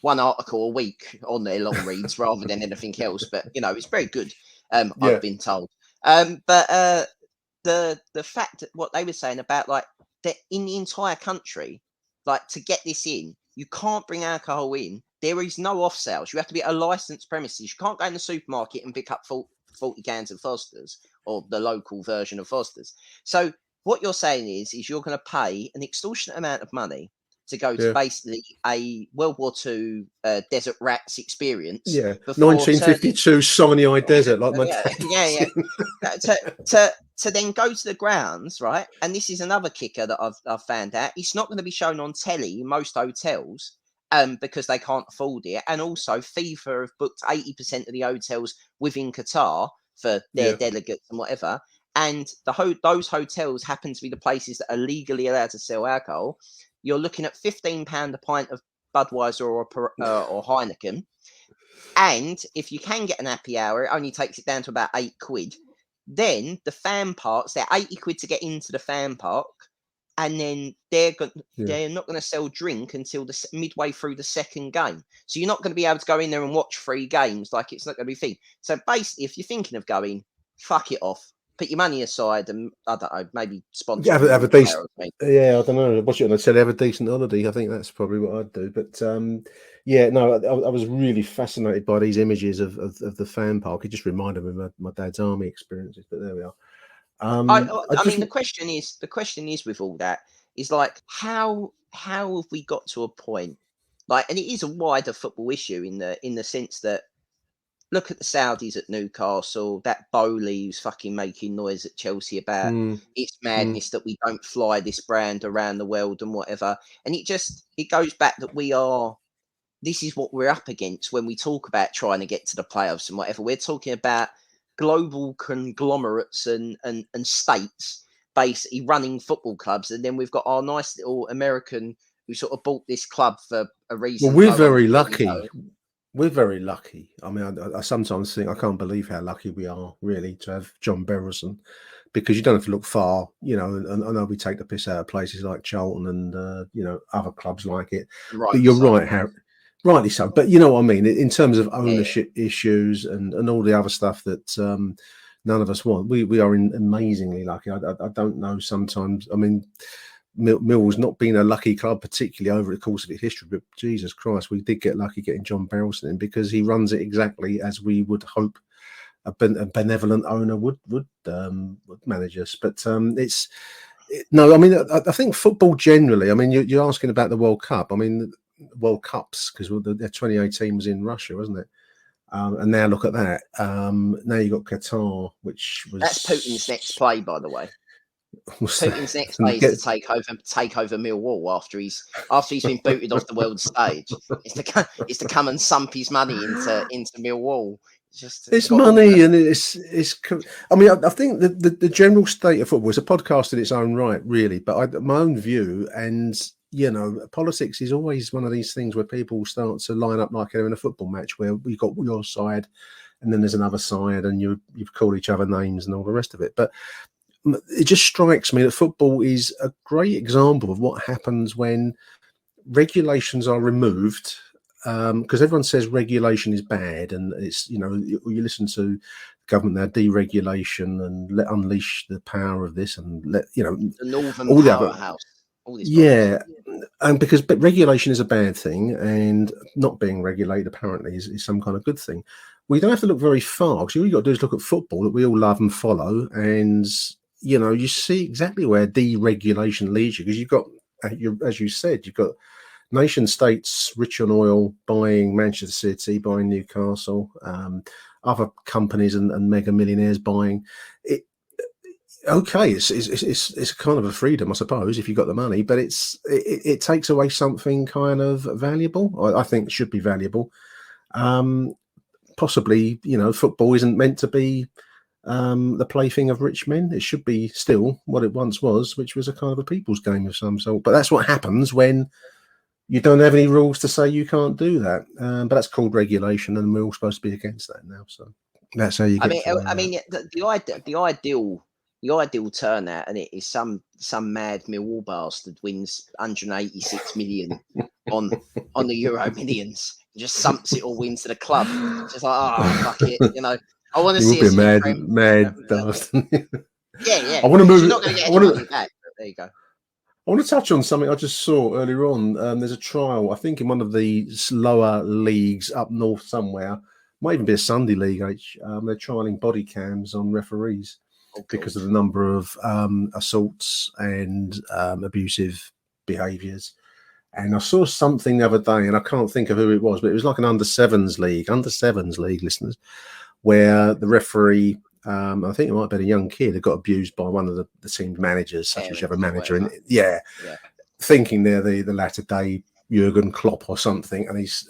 Speaker 4: article a week on their long reads rather than anything else. But, you know, it's very good, I've been told. But the fact that what they were saying about, like, that in the entire country, like, to get this in, you can't bring alcohol in. There is no off sales. You have to be at a licensed premises. You can't go in the supermarket and pick up 40 cans of Foster's or the local version of Foster's. So what you're saying is you're going to pay an extortionate amount of money to go to basically a World War II desert rats experience.
Speaker 3: Yeah, 1952 Sinai desert, like my
Speaker 4: to then go to the grounds, right? And this is another kicker that I've found out. It's not going to be shown on telly in most hotels because they can't afford it. And also FIFA have booked 80% of the hotels within Qatar for their delegates and whatever. And those hotels happen to be the places that are legally allowed to sell alcohol. You're looking at £15 a pint of Budweiser or Heineken. And if you can get an happy hour, it only takes it down to about £8. Then the fan parks, they're £80 to get into the fan park. And then they're not going to sell drink until midway through the second game. So you're not going to be able to go in there and watch 3 games. Like, it's not going to be free. So basically, if you're thinking of going, fuck it off. Put your money aside and, I don't know, maybe sponsor.
Speaker 3: Yeah, have a decent. Yeah, I don't know. Watch it and I'd say have a decent holiday. I think that's probably what I'd do. But I was really fascinated by these images of the fan park. It just reminded me of my dad's army experiences. But there we are.
Speaker 4: I mean, the question is with all that is like, how have we got to a point? Like, and it is a wider football issue in the sense that. Look at the Saudis at Newcastle. That Bowley who's fucking making noise at Chelsea about it's madness that we don't fly this brand around the world and whatever. And it goes back that this is what we're up against when we talk about trying to get to the playoffs and whatever. We're talking about global conglomerates and states basically running football clubs. And then we've got our nice little American who sort of bought this club for a reason.
Speaker 3: Well, we're very lucky. We're very lucky. I mean, I sometimes think I can't believe how lucky we are, really, to have John Berylson because you don't have to look far, you know. And I know we take the piss out of places like Charlton and you know, other clubs like it. But you're right, Harry. Rightly so. But you know what I mean, in terms of ownership issues and all the other stuff that none of us want. We are amazingly lucky. I don't know sometimes. I mean, Millwall's not been a lucky club, particularly over the course of its history, but Jesus Christ, we did get lucky getting John Barrelson in, because he runs it exactly as we would hope a benevolent owner would manage us. But no, I mean, I think football generally, I mean, you're asking about the World Cup. I mean, World Cups, because the 2018 was in Russia, wasn't it? And now look at that. Now you got Qatar, which was...
Speaker 4: That's Putin's next play, by the way. Putin's next play is to take over Millwall after he's been booted off the world stage. It's to come and sump his money into Millwall. It's
Speaker 3: money, and it's. I mean, I think the general state of football is a podcast in its own right, really. But my own view, and you know, politics is always one of these things where people start to line up like they're in a football match, where you've got your side, and then there's another side, and you've called each other names and all the rest of it. But it just strikes me that football is a great example of what happens when regulations are removed. Because everyone says regulation is bad, and it's, you know, you listen to government now, deregulation and let unleash the power of this, and let, you know,
Speaker 4: the Northern
Speaker 3: all
Speaker 4: powerhouse.
Speaker 3: And because regulation is a bad thing, and not being regulated apparently is some kind of good thing. We don't have to look very far, because all you got to do is look at football that we all love and follow, and you know, you see exactly where deregulation leads you, because you've got, as you said, you've got nation states rich on oil buying Manchester City, buying Newcastle, other companies and mega millionaires buying it. Okay, it's kind of a freedom, I suppose, if you've got the money, but it takes away something kind of valuable. I think should be valuable. Possibly, you know, football isn't meant to be the plaything of rich men. It should be still what it once was, which was a kind of a people's game of some sort. But that's what happens when you don't have any rules to say you can't do that. But that's called regulation, and we're all supposed to be against that now. So that's how you get.
Speaker 4: The ideal turnout, and it is some mad Millwall bastard wins 186 million on the Euro Millions, and just sumps it all into the club. Just like, fuck it, you know. I want to see
Speaker 3: a mad bastard.
Speaker 4: Yeah.
Speaker 3: I want to move.
Speaker 4: You're not going to get any money back. But there you go.
Speaker 3: I want to touch on something I just saw earlier on. There's a trial, I think, in one of the lower leagues up north somewhere. Might even be a Sunday league. They're trialing body cams on referees because of the number of assaults and abusive behaviours. And I saw something the other day, and I can't think of who it was, but it was like an under sevens league, listeners, where the referee, I think it might have been a young kid, that got abused by one of the team managers, such as you have a manager in it. Thinking they're the latter day Jurgen Klopp or something, and he's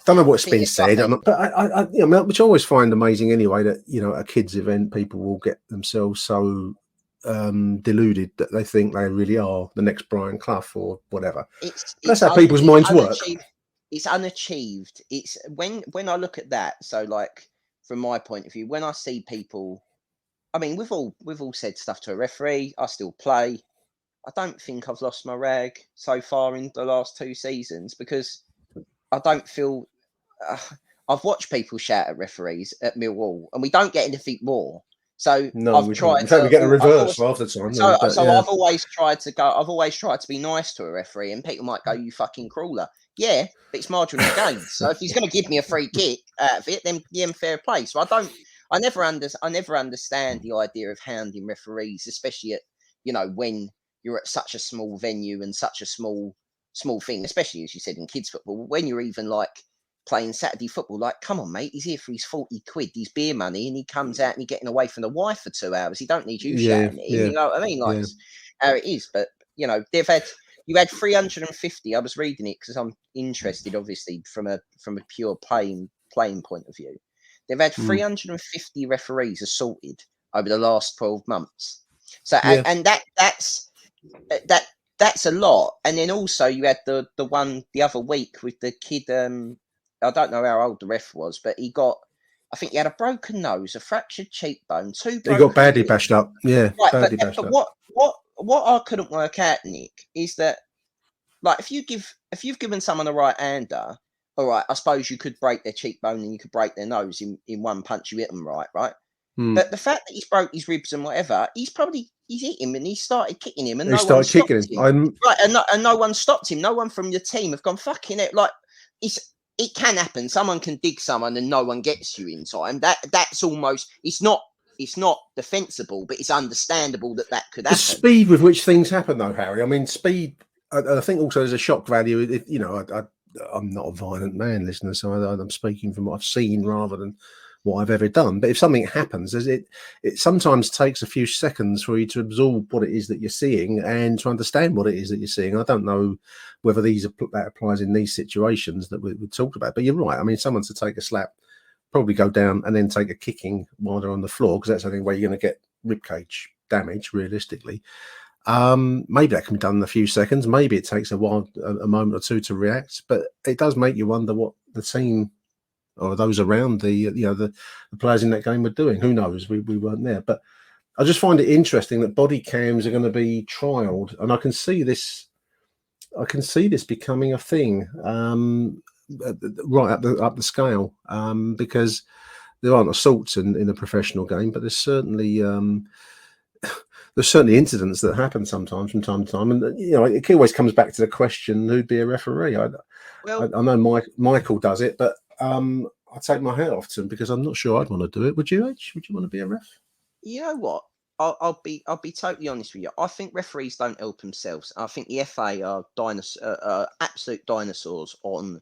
Speaker 3: don't know what's been said, but I you know, which I always find amazing anyway, that, you know, a kids event, people will get themselves so deluded that they think they really are the next Brian Clough or whatever. That's how people's minds work.
Speaker 4: It's unachieved. It's when I look at that. So, like, from my point of view, when I see people, I mean, we've all said stuff to a referee. I still play. I don't think I've lost my rag so far in the last 2 seasons, because I don't feel. I've watched people shout at referees at Millwall, and we don't get anything more. So
Speaker 3: no,
Speaker 4: I've tried.
Speaker 3: In fact, we get a reverse half the time.
Speaker 4: So I've always tried to go. I've always tried to be nice to a referee, and people might go, "You fucking crawler." Yeah, but it's marginal gain. So if he's going to give me a free kick out of it, then fair play. So I never understand the idea of hounding referees, especially at, you know, when you're at such a small venue and such a small thing, especially, as you said, in kids football. When you're even like playing Saturday football, like, come on, mate, he's here for his 40 quid, his beer money, and he comes out and he's getting away from the wife for 2 hours. He don't need you shouting at him. You know what I mean? Like, it's how it is. But, you know, you had 350. I was reading it because I'm interested, obviously, from a pure playing point of view. They've had 350 referees assaulted over the last 12 months. So, and that's a lot. And then also you had the one the other week with the kid. I don't know how old the ref was, but he got I think he had a broken nose, a fractured cheekbone, 2
Speaker 3: He
Speaker 4: broken
Speaker 3: got badly
Speaker 4: ribs.
Speaker 3: bashed up. Yeah,
Speaker 4: Right,
Speaker 3: badly bashed
Speaker 4: but
Speaker 3: up.
Speaker 4: what I couldn't work out, Nick, is that like if you've given someone a right hander, all right, I suppose you could break their cheekbone and you could break their nose in one punch. You hit them right. But the fact that he's broke his ribs and whatever, he's hit him and he started kicking him and
Speaker 3: He
Speaker 4: no one
Speaker 3: started
Speaker 4: stopped
Speaker 3: kicking
Speaker 4: him.
Speaker 3: him.
Speaker 4: Right, and no one stopped him. No one from your team have gone fucking it. Like it can happen. Someone can dig someone and no one gets you in time. That's almost it's not defensible, but it's understandable that could happen.
Speaker 3: The speed with which things happen, though, Harry. I mean, speed. I think also there's a shock value. I'm not a violent man, listener, so I'm speaking from what I've seen rather than what I've ever done. But if something happens, it sometimes takes a few seconds for you to absorb what it is that you're seeing and to understand what it is that you're seeing. I don't know whether that applies in these situations that we talked about, but you're right. I mean, someone to take a slap, probably go down and then take a kicking while they're on the floor, because that's the only way you're going to get ribcage damage realistically. Maybe that can be done in a few seconds. Maybe it takes a while, a moment or two to react, but it does make you wonder what the team or those around the players in that game were doing. Who knows? We weren't there, but I just find it interesting that body cams are going to be trialed, and I can see this becoming a thing right up the scale, because there aren't assaults in a professional game, but there's certainly incidents that happen sometimes from time to time, and it always comes back to the question: who'd be a referee? I know Michael does it, but I take my hat off to him because I'm not sure I'd want to do it. Would you, H? Would you want to be a ref?
Speaker 4: You know what? I'll be totally honest with you. I think referees don't help themselves. I think the FA are absolute dinosaurs on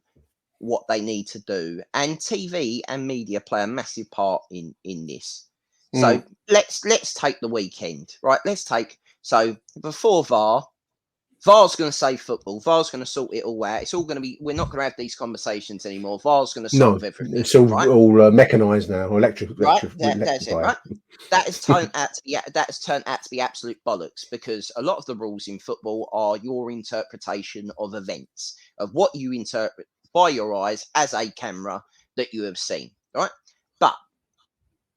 Speaker 4: what they need to do, and TV and media play a massive part in this. So let's take the weekend, right? So before VAR's going to save football. VAR's going to sort it all out. It's all going to be. We're not going to have these conversations anymore. VAR's going to solve everything.
Speaker 3: It's all mechanised now, electric.
Speaker 4: Right, that's it. Right, that has turned out to be absolute bollocks, because a lot of the rules in football are your interpretation of events, of what you interpret by your eyes as a camera that you have seen. Right, but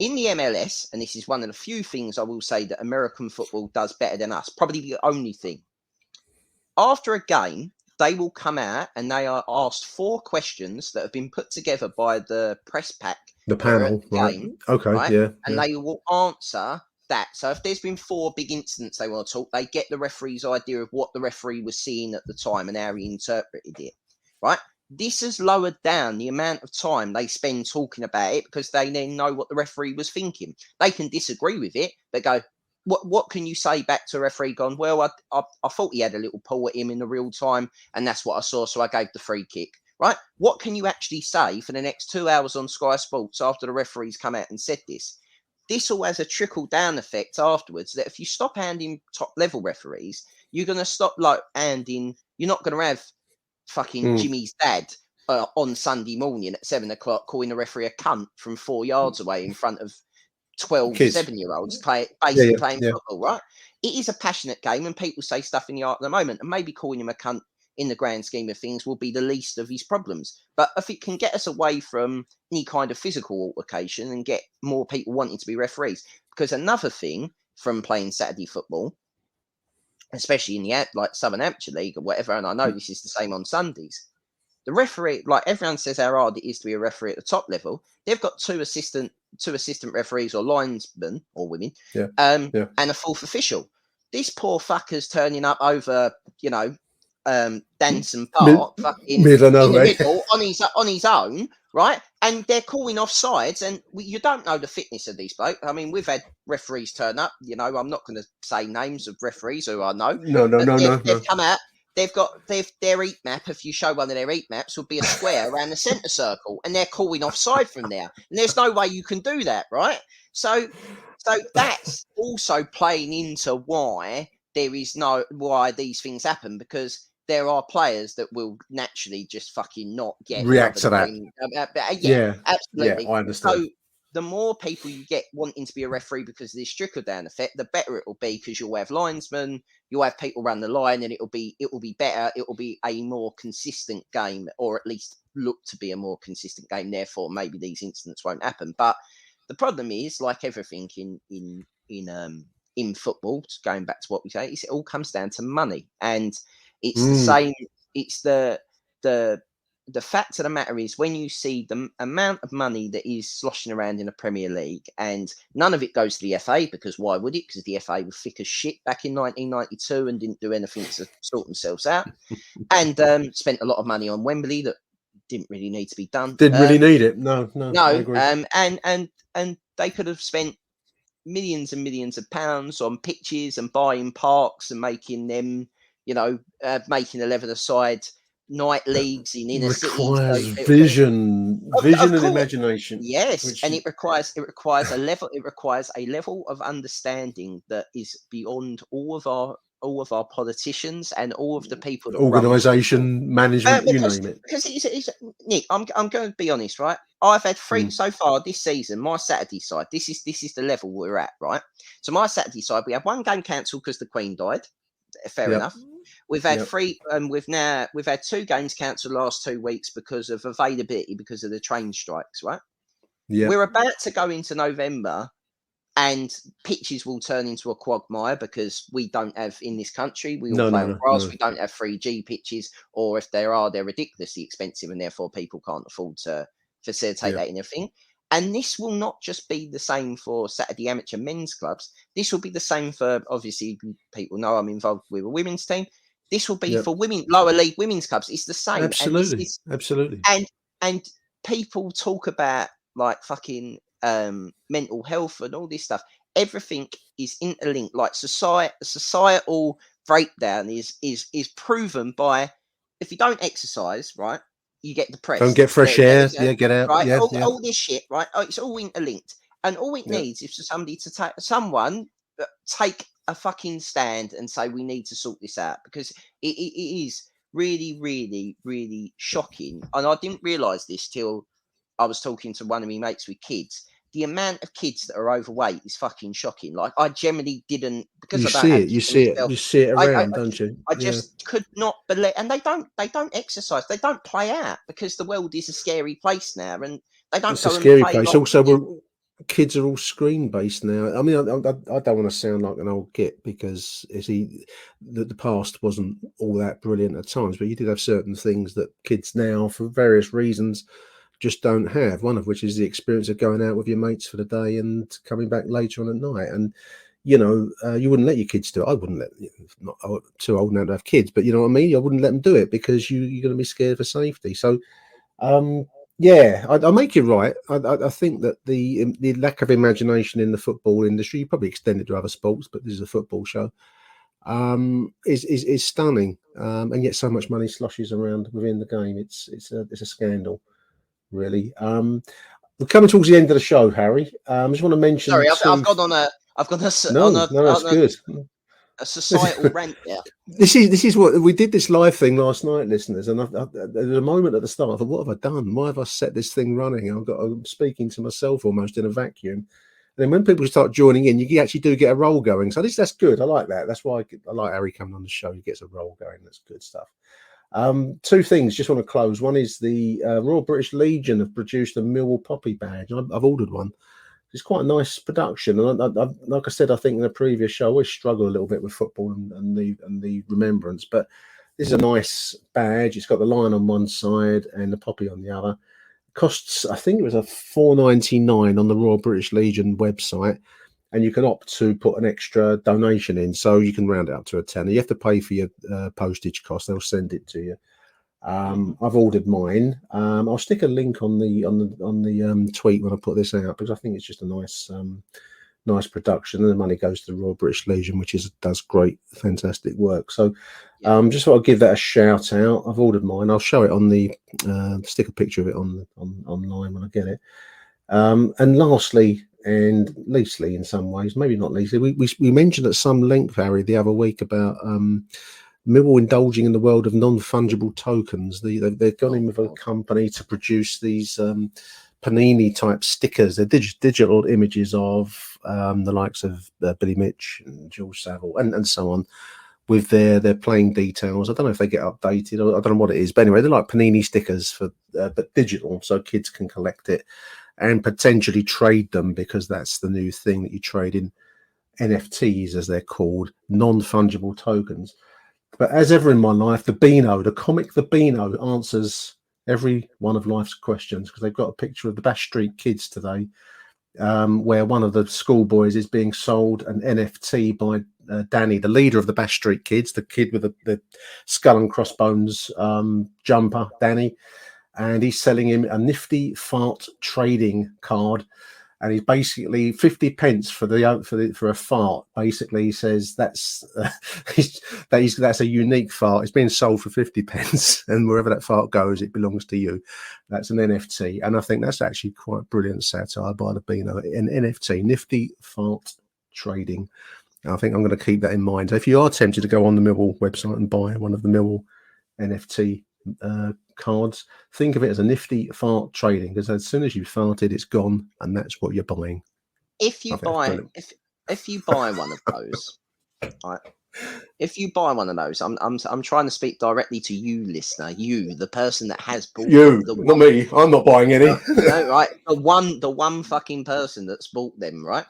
Speaker 4: in the MLS, and this is one of the few things I will say that American football does better than us, probably the only thing. After a game, they will come out and they are asked 4 questions that have been put together by the press pack,
Speaker 3: the panel, right?
Speaker 4: Game,
Speaker 3: okay,
Speaker 4: right?
Speaker 3: Yeah,
Speaker 4: and they will answer that. So if there's been 4 big incidents they want to talk, they get the referee's idea of what the referee was seeing at the time and how he interpreted it, right? This has lowered down the amount of time they spend talking about it, because they then know what the referee was thinking. They can disagree with it, but go, what can you say back to a referee gone, well, I thought he had a little pull at him in the real time, and that's what I saw, so I gave the free kick, right? What can you actually say for the next 2 hours on Sky Sports after the referees come out and said this? This all has a trickle-down effect afterwards, that if you stop handing top-level referees, you're going to stop handing. You're not going to have fucking Jimmy's dad on Sunday morning at 7 o'clock calling a referee a cunt from 4 yards away in front of 12 7-year-olds playing football, right? It is a passionate game, and people say stuff in the art at the moment, and maybe calling him a cunt in the grand scheme of things will be the least of his problems. But if it can get us away from any kind of physical altercation and get more people wanting to be referees, because another thing from playing Saturday football, especially in the Southern Amateur League or whatever, and I know this is the same on Sundays, the referee, like everyone says how hard it is to be a referee at the top level, they've got two assistant referees or linesmen or women, and a 4th official. This poor fucker's turning up over, Danson Park, in the middle on his own, right? And they're calling offsides, and you don't know the fitness of these blokes. I mean, we've had referees turn up. I'm not going to say names of referees who I know.
Speaker 3: No.
Speaker 4: They've come out. Their heat map, if you show one of their heat maps, would be a square around the centre circle, and they're calling offside from there. And there's no way you can do that, right? So that's also playing into why these things happen, because there are players that will naturally just fucking not get
Speaker 3: react to that.
Speaker 4: Absolutely.
Speaker 3: Yeah, I understand.
Speaker 4: the more people you get wanting to be a referee because of this trickle down effect, the better it will be, because you'll have linesmen, you'll have people run the line, and it will be better. It will be a more consistent game, or at least look to be a more consistent game. Therefore, maybe these incidents won't happen. But the problem is, like everything in football, going back to what we say, is it all comes down to money, and it's the same. It's the fact of the matter is, when you see the amount of money that is sloshing around in the Premier League, and none of it goes to the FA, because why would it? Because the FA was thick as shit back in 1992 and didn't do anything to sort themselves out, and spent a lot of money on Wembley that didn't really need to be done.
Speaker 3: Didn't really need it. No. I agree.
Speaker 4: And they could have spent millions and millions of pounds on pitches and buying parks and making them, making 11-a-side night leagues in inner cities.
Speaker 3: Requires vision and imagination.
Speaker 4: Yes, and it requires a level of understanding that is beyond all of our politicians and all of the people that
Speaker 3: organisation, management, you name it.
Speaker 4: Because it's Nick, I'm going to be honest, right? I've had 3 so far this season. My Saturday side, this is the level we're at, right? So my Saturday side, we had 1 game cancelled because the Queen died. Fair enough. We've had 3, and we've had 2 games cancelled last 2 weeks because of availability, because of the train strikes, right? Yeah. We're about to go into November, and pitches will turn into a quagmire, because we don't have, in this country, we all play on grass. We don't have 3G pitches, or if there are, they're ridiculously expensive, and therefore people can't afford to facilitate that in a thing. And this will not just be the same for Saturday amateur men's clubs. This will be the same for, obviously, people know I'm involved with a women's team. This will be for lower league women's clubs. It's the same.
Speaker 3: Absolutely. Absolutely.
Speaker 4: And people talk about like fucking mental health and all this stuff. Everything is interlinked. Like societal breakdown is proven by, if you don't exercise, right, you get depressed.
Speaker 3: Don't get fresh air. Get out.
Speaker 4: Right, all this shit, right? It's all interlinked, and all it needs is for somebody to take a fucking stand and say, we need to sort this out, because it is really, really, really shocking. And I didn't realise this till I was talking to one of my mates with kids. The amount of kids that are overweight is fucking shocking. Like, I generally didn't, because
Speaker 3: you see it around, don't you?
Speaker 4: I just could not believe, and they don't exercise, they don't play out, because the world is a scary place now, and they don't.
Speaker 3: It's a scary place. Also, kids are all screen based now. I mean, I don't want to sound like an old git, because the past wasn't all that brilliant at times, but you did have certain things that kids now, for various reasons, just don't have, one of which is the experience of going out with your mates for the day and coming back later on at night. And you wouldn't let your kids do it. I wouldn't let, not too old now to have kids, but you know what I mean, I wouldn't let them do it, because you're going to be scared for safety. So I make it right. I think that the lack of imagination in the football industry, you probably extend it to other sports, but this is a football show, is stunning, and yet so much money sloshes around within the game. It's a scandal, really. We're coming towards the end of the show, Harry. I just want to mention.
Speaker 4: Sorry, I've gone on a societal rant. Yeah.
Speaker 3: This is what we did, this live thing last night, listeners. And there's a moment at the start, I thought, what have I done? Why have I set this thing running? I'm speaking to myself almost in a vacuum. And then when people start joining in, you actually do get a roll going. So that's good. I like that. That's why I like Harry coming on the show. He gets a roll going. That's good stuff. 2 things just want to close. One is the Royal British Legion have produced a Millwall Poppy badge. I've ordered one. It's quite a nice production, and like I said, I think in a previous show, I always struggle a little bit with football and the remembrance. But this is a nice badge. It's got the lion on one side and the poppy on the other. It costs, I think it was a £4.99 on the Royal British Legion website, and you can opt to put an extra donation in, so you can round it up to a tenner. You have to pay for your postage cost. They'll send it to you. I've ordered mine. I'll stick a link on the tweet when I put this out, because I think it's just a nice production, and the money goes to the Royal British Legion, which does great, fantastic work. So just thought I'd give that a shout out. I've ordered mine. I'll show it on the stick a picture of it online when I get it. And lastly, and leastly in some ways, maybe not leastly, we mentioned at some length, Harry, the other week about Millwall indulging in the world of non-fungible tokens. They've gone in with a company to produce these Panini type stickers. They're digital images of the likes of Billy Mitch and George Savile and so on, with their playing details. I don't know if they get updated, or I don't know what it is, but anyway, they're like Panini stickers for but digital, so kids can collect it and potentially trade them, because that's the new thing, that you trade in NFTs, as they're called, non-fungible tokens. But as ever in my life, the comic The Beano answers every one of life's questions, because they've got a picture of the Bash Street Kids today, where one of the schoolboys is being sold an NFT by Danny, the leader of the Bash Street Kids, the kid with the skull and crossbones jumper, Danny, and he's selling him a nifty fart trading card. And he's basically 50 pence for a fart. Basically, he says that's a unique fart. It's being sold for 50 pence, and wherever that fart goes, it belongs to you. That's an NFT, and I think that's actually quite brilliant satire by the Beano. An NFT, nifty fart trading. I think I'm going to keep that in mind. So if you are tempted to go on the Millwall website and buy one of the Millwall NFT cards, think of it as a nifty fart trading, because as soon as you farted, it's gone, and that's what you're buying.
Speaker 4: If you buy one of those, right? If you buy one of those, I'm trying to speak directly to you, listener. You, the person that has bought
Speaker 3: you, not me. I'm not buying any.
Speaker 4: No, right? The one fucking person that's bought them, right?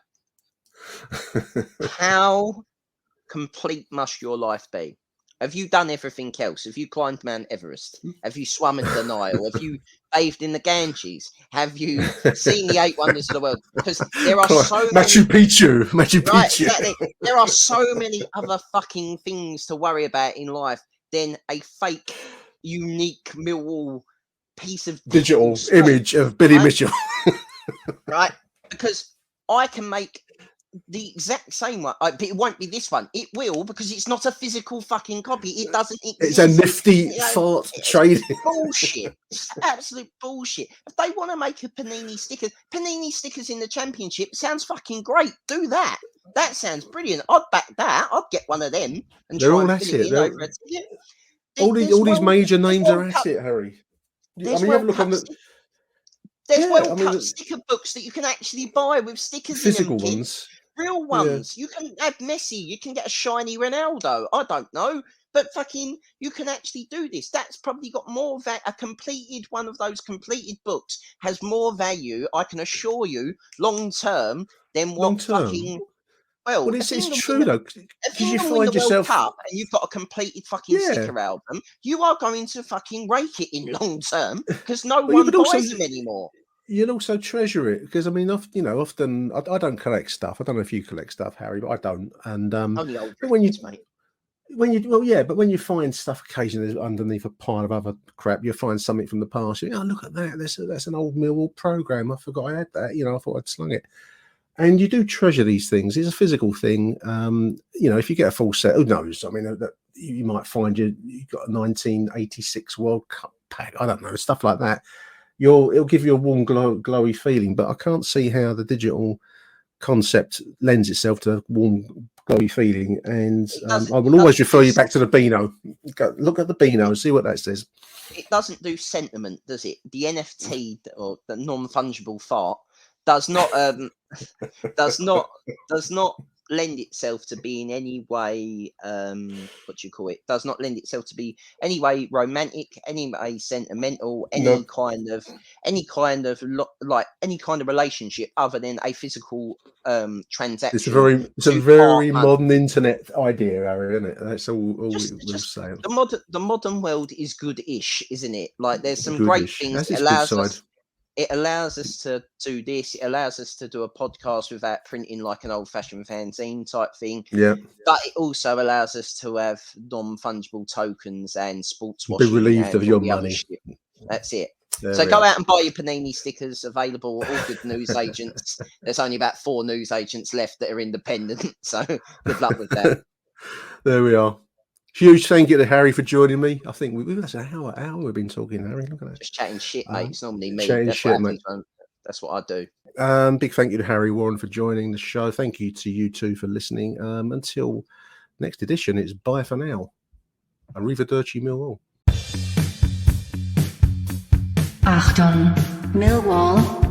Speaker 4: How complete must your life be? Have you done everything else? Have you climbed Mount Everest? Have you swum in the Nile? Have you bathed in the Ganges? Have you seen the 8 wonders of the world? Because there are so
Speaker 3: Machu Picchu.
Speaker 4: Right, exactly. There are so many other fucking things to worry about in life than a fake, unique Millwall piece of
Speaker 3: digital image of Billy Mitchell.
Speaker 4: Right? Because I can make the exact same one, but it won't be this one. It will, because it's not a physical fucking copy. It doesn't exist.
Speaker 3: It's a nifty fart trading.
Speaker 4: Bullshit. It's absolute bullshit. If they want to make a Panini stickers in the Championship, sounds fucking great. Do that. That sounds brilliant. I'd back that. I'd get one of them and
Speaker 3: they're
Speaker 4: try
Speaker 3: all
Speaker 4: and
Speaker 3: at
Speaker 4: fill it in over a ticket.
Speaker 3: All these major names are at it, Harry. I mean, you have a look on the.
Speaker 4: There's World Cup sticker books that you can actually buy with stickers
Speaker 3: physical
Speaker 4: in them,
Speaker 3: ones.
Speaker 4: Real ones. Yeah. You can have Messi. You can get a shiny Ronaldo. I don't know. But fucking, you can actually do this. That's probably got more a completed one of those completed books has more value, I can assure you, long term than what fucking. Well,
Speaker 3: it's true though.
Speaker 4: If you find yourself World Cup and you've got a completed fucking sticker album, you are going to fucking rake it in long term, because no one buys them anymore.
Speaker 3: You'll also treasure it, because I mean, often I don't collect stuff. I don't know if you collect stuff, Harry, but I don't. And
Speaker 4: only old
Speaker 3: but
Speaker 4: mate.
Speaker 3: But when you find stuff occasionally underneath a pile of other crap, you find something from the past. You go, oh, look at that! That's an old Millwall program. I forgot I had that. I thought I'd slung it. And you do treasure these things. It's a physical thing. If you get a full set, who knows? I mean, that you might find you got a 1986 World Cup pack. I don't know, stuff like that. It'll give you a warm, glowy feeling. But I can't see how the digital concept lends itself to a warm, glowy feeling. And I will always refer you back to the Beano. Look at the Beano and see what that says.
Speaker 4: It doesn't do sentiment, does it? The NFT, or the non-fungible fart, does not lend itself to be in any way does not lend itself to be any way romantic, any way sentimental, any kind of relationship other than a physical transaction.
Speaker 3: It's a very modern internet idea, Harry, isn't it? That's all we'll say.
Speaker 4: The modern world is good-ish, isn't it? Like, there's some great things that it allows us to do this. It allows us to do a podcast without printing like an old-fashioned fanzine type thing.
Speaker 3: Yeah.
Speaker 4: But it also allows us to have non-fungible tokens and sports washing.
Speaker 3: Be relieved of your money.
Speaker 4: That's it. So go out and buy your Panini stickers, available at all good news agents. There's only about 4 news agents left that are independent. So good luck with that.
Speaker 3: There we are. Huge thank you to Harry for joining me. I think that's an hour we've been talking, Harry. Look at that.
Speaker 4: Just chatting shit, mate. It's normally me. That's what I do.
Speaker 3: Big thank you to Harry Warren for joining the show. Thank you to you two for listening. Until next edition, it's bye for now. Arrivederci, Millwall.
Speaker 1: Achtung, Millwall